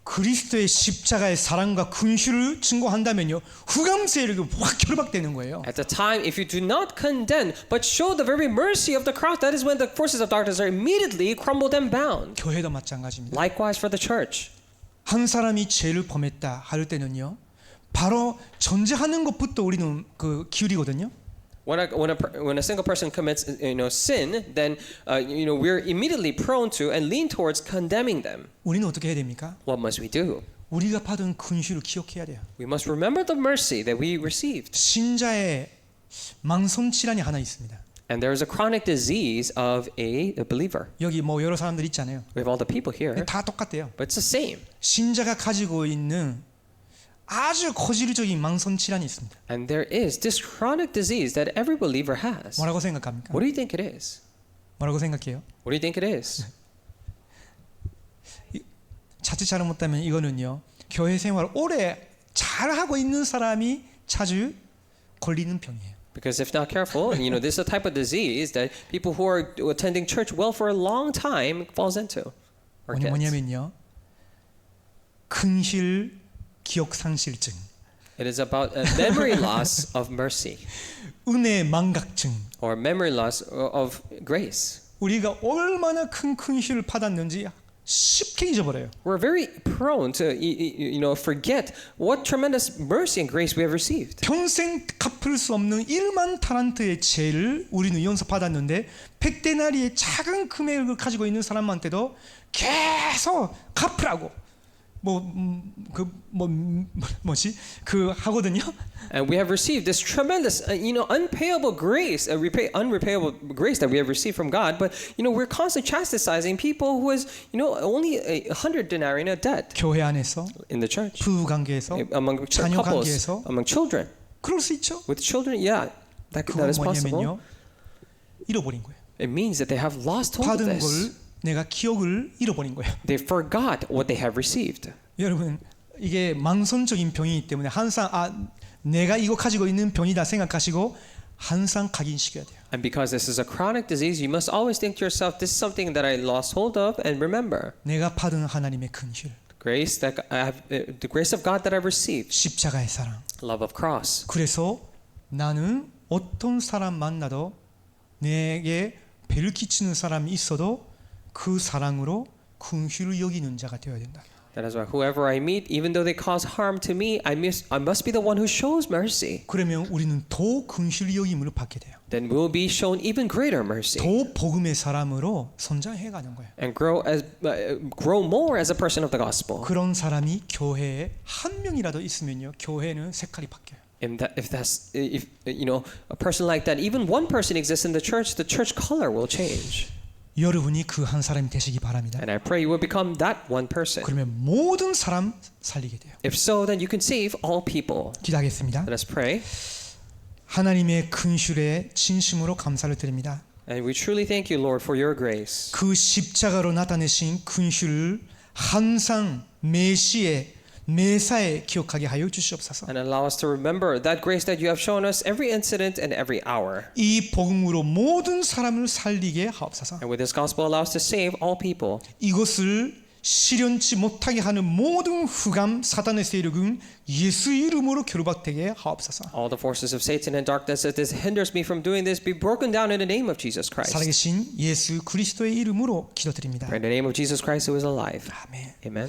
Speaker 1: 그리스도의 십자가의 사랑과 근실을 증거한다면요 후감세를 확 결박되는 거예요.
Speaker 2: At the time, if you do not condemn, but show the very mercy of the cross, that is when the forces of darkness are immediately crumbled and bound.
Speaker 1: 교회도 마찬가지입니다.
Speaker 2: Likewise for the church.
Speaker 1: 한 사람이 죄를 범했다 할 때는요 바로 전제하는 것부터 우리는 그 기울이거든요.
Speaker 2: When a single person commits sin, then we're immediately prone to and lean towards condemning them.
Speaker 1: 우리는 어떻게 해야 됩니까?
Speaker 2: What must we do?
Speaker 1: 우리가 받은 근슈를 기억해야 돼요.
Speaker 2: We must remember the mercy that we received.
Speaker 1: 신자의 망성 질환이 하나 있습니다.
Speaker 2: And there is a chronic disease of a believer.
Speaker 1: 여기 뭐 여러 사람들 있잖아요.
Speaker 2: We have all the people here,
Speaker 1: 다 똑같대요.
Speaker 2: but it's the same.
Speaker 1: 신자가 가지고 있는 아주 고질적인 망성 질환이 있습니다.
Speaker 2: And there is this chronic disease that every believer has.
Speaker 1: 뭐라고 생각합니까?
Speaker 2: What do you think it is?
Speaker 1: 뭐라고 생각해요?
Speaker 2: What do you think it is?
Speaker 1: 자칫 잘못하면 이거는요. 교회 생활 오래 잘하고 있는 사람이 자주 걸리는 병이에요.
Speaker 2: Because if not careful, this is a type of disease that people who are attending church well for a long time falls into. Or gets.
Speaker 1: 뭐냐면요. 근실 기억상실증,
Speaker 2: It is about a memory loss of mercy
Speaker 1: 은혜 망각증.
Speaker 2: or memory loss of grace.
Speaker 1: 우리가 얼마나 큰 근실을 받았는지 쉽게 잊어버려요.
Speaker 2: We're very prone to forget what tremendous mercy and grace we have received.
Speaker 1: 평생 갚을 수 없는 1만 타란트의 죄를 우리는 연습받았는데 100데나리의 작은 금액을 가지고 있는 사람한테도 계속 갚으라고 하거든요.
Speaker 2: And we have received this tremendous, unpayable grace, unrepayable grace that we have received from God. But we're constantly chastising people who is, only 100 denarii in a debt
Speaker 1: 교회 안에서,
Speaker 2: in the church,
Speaker 1: 부부 관계에서,
Speaker 2: among
Speaker 1: 자녀
Speaker 2: couples,
Speaker 1: 관계에서
Speaker 2: among children.
Speaker 1: 그럴 수 있죠.
Speaker 2: With children, yeah, that
Speaker 1: 그건
Speaker 2: is possible.
Speaker 1: 뭐냐면요, 잃어버린 거예요.
Speaker 2: It means that they have lost hold of
Speaker 1: 받은
Speaker 2: this.
Speaker 1: 걸 내가 기억을 잃어버린 거예요.
Speaker 2: They forgot what they have received.
Speaker 1: 여러분, 이게 망성적인 병이기 때문에 항상 내가 이거 가지고 있는 병이다 생각하시고 항상 각인시켜야 돼요.
Speaker 2: And because this is a chronic disease, you must always think to yourself, this is something that I lost hold of, and remember,
Speaker 1: 내가 받은 하나님의 근실,
Speaker 2: grace that I have, the grace of God that I've received,
Speaker 1: 십자가의 사랑.
Speaker 2: love of cross.
Speaker 1: 그래서 나는 어떤 사람 만나도 내게 배를 끼치는 사람이 있어도 그 사랑으로 긍휼을 여기는 자가 되어야 된다.
Speaker 2: That is why whoever I meet, even though they cause harm to me, I must be the one who shows mercy.
Speaker 1: 그러면 우리는 더 긍휼 여김을 받게 돼요.
Speaker 2: Then we'll be shown even greater mercy
Speaker 1: 더 복음의 사람으로 성장해 가는 거예요.
Speaker 2: and grow more as a person of the gospel.
Speaker 1: 그런 사람이 교회에 한 명이라도 있으면요, 교회는 색깔이 바뀌어요.
Speaker 2: If a person like that, even one person exists in the church color will change.
Speaker 1: 여러분이 그 한 사람이 되시기 바랍니다.
Speaker 2: And I pray you will become that one person.
Speaker 1: 그러면 모든 사람 살리게 돼요.
Speaker 2: If so, then you can save all people.
Speaker 1: 기도하겠습니다.
Speaker 2: Let us pray.
Speaker 1: 하나님의 긍휼에 진심으로 감사를 드립니다.
Speaker 2: And we truly thank you, Lord, for your grace.
Speaker 1: 그 십자가로 나타내신 긍휼을 항상 매시에 매사에 기억하게 하여 주시옵소서.
Speaker 2: And allow us to remember that grace that you have shown us every incident and every hour.
Speaker 1: 이 복음으로 모든 사람을 살리게 하옵소서.
Speaker 2: And with this gospel, allow us to save all people.
Speaker 1: 이것을 실현치 못하게 하는 모든 흑암 사단의 세력은 예수 이름으로 결박되게 하옵소서.
Speaker 2: All the forces of Satan and darkness that this hinders me from doing this be broken down in the name of Jesus Christ.
Speaker 1: 살아계신 예수 그리스도의 이름으로 기도드립니다.
Speaker 2: In the name of Jesus Christ who is alive.
Speaker 1: 아멘.
Speaker 2: Amen.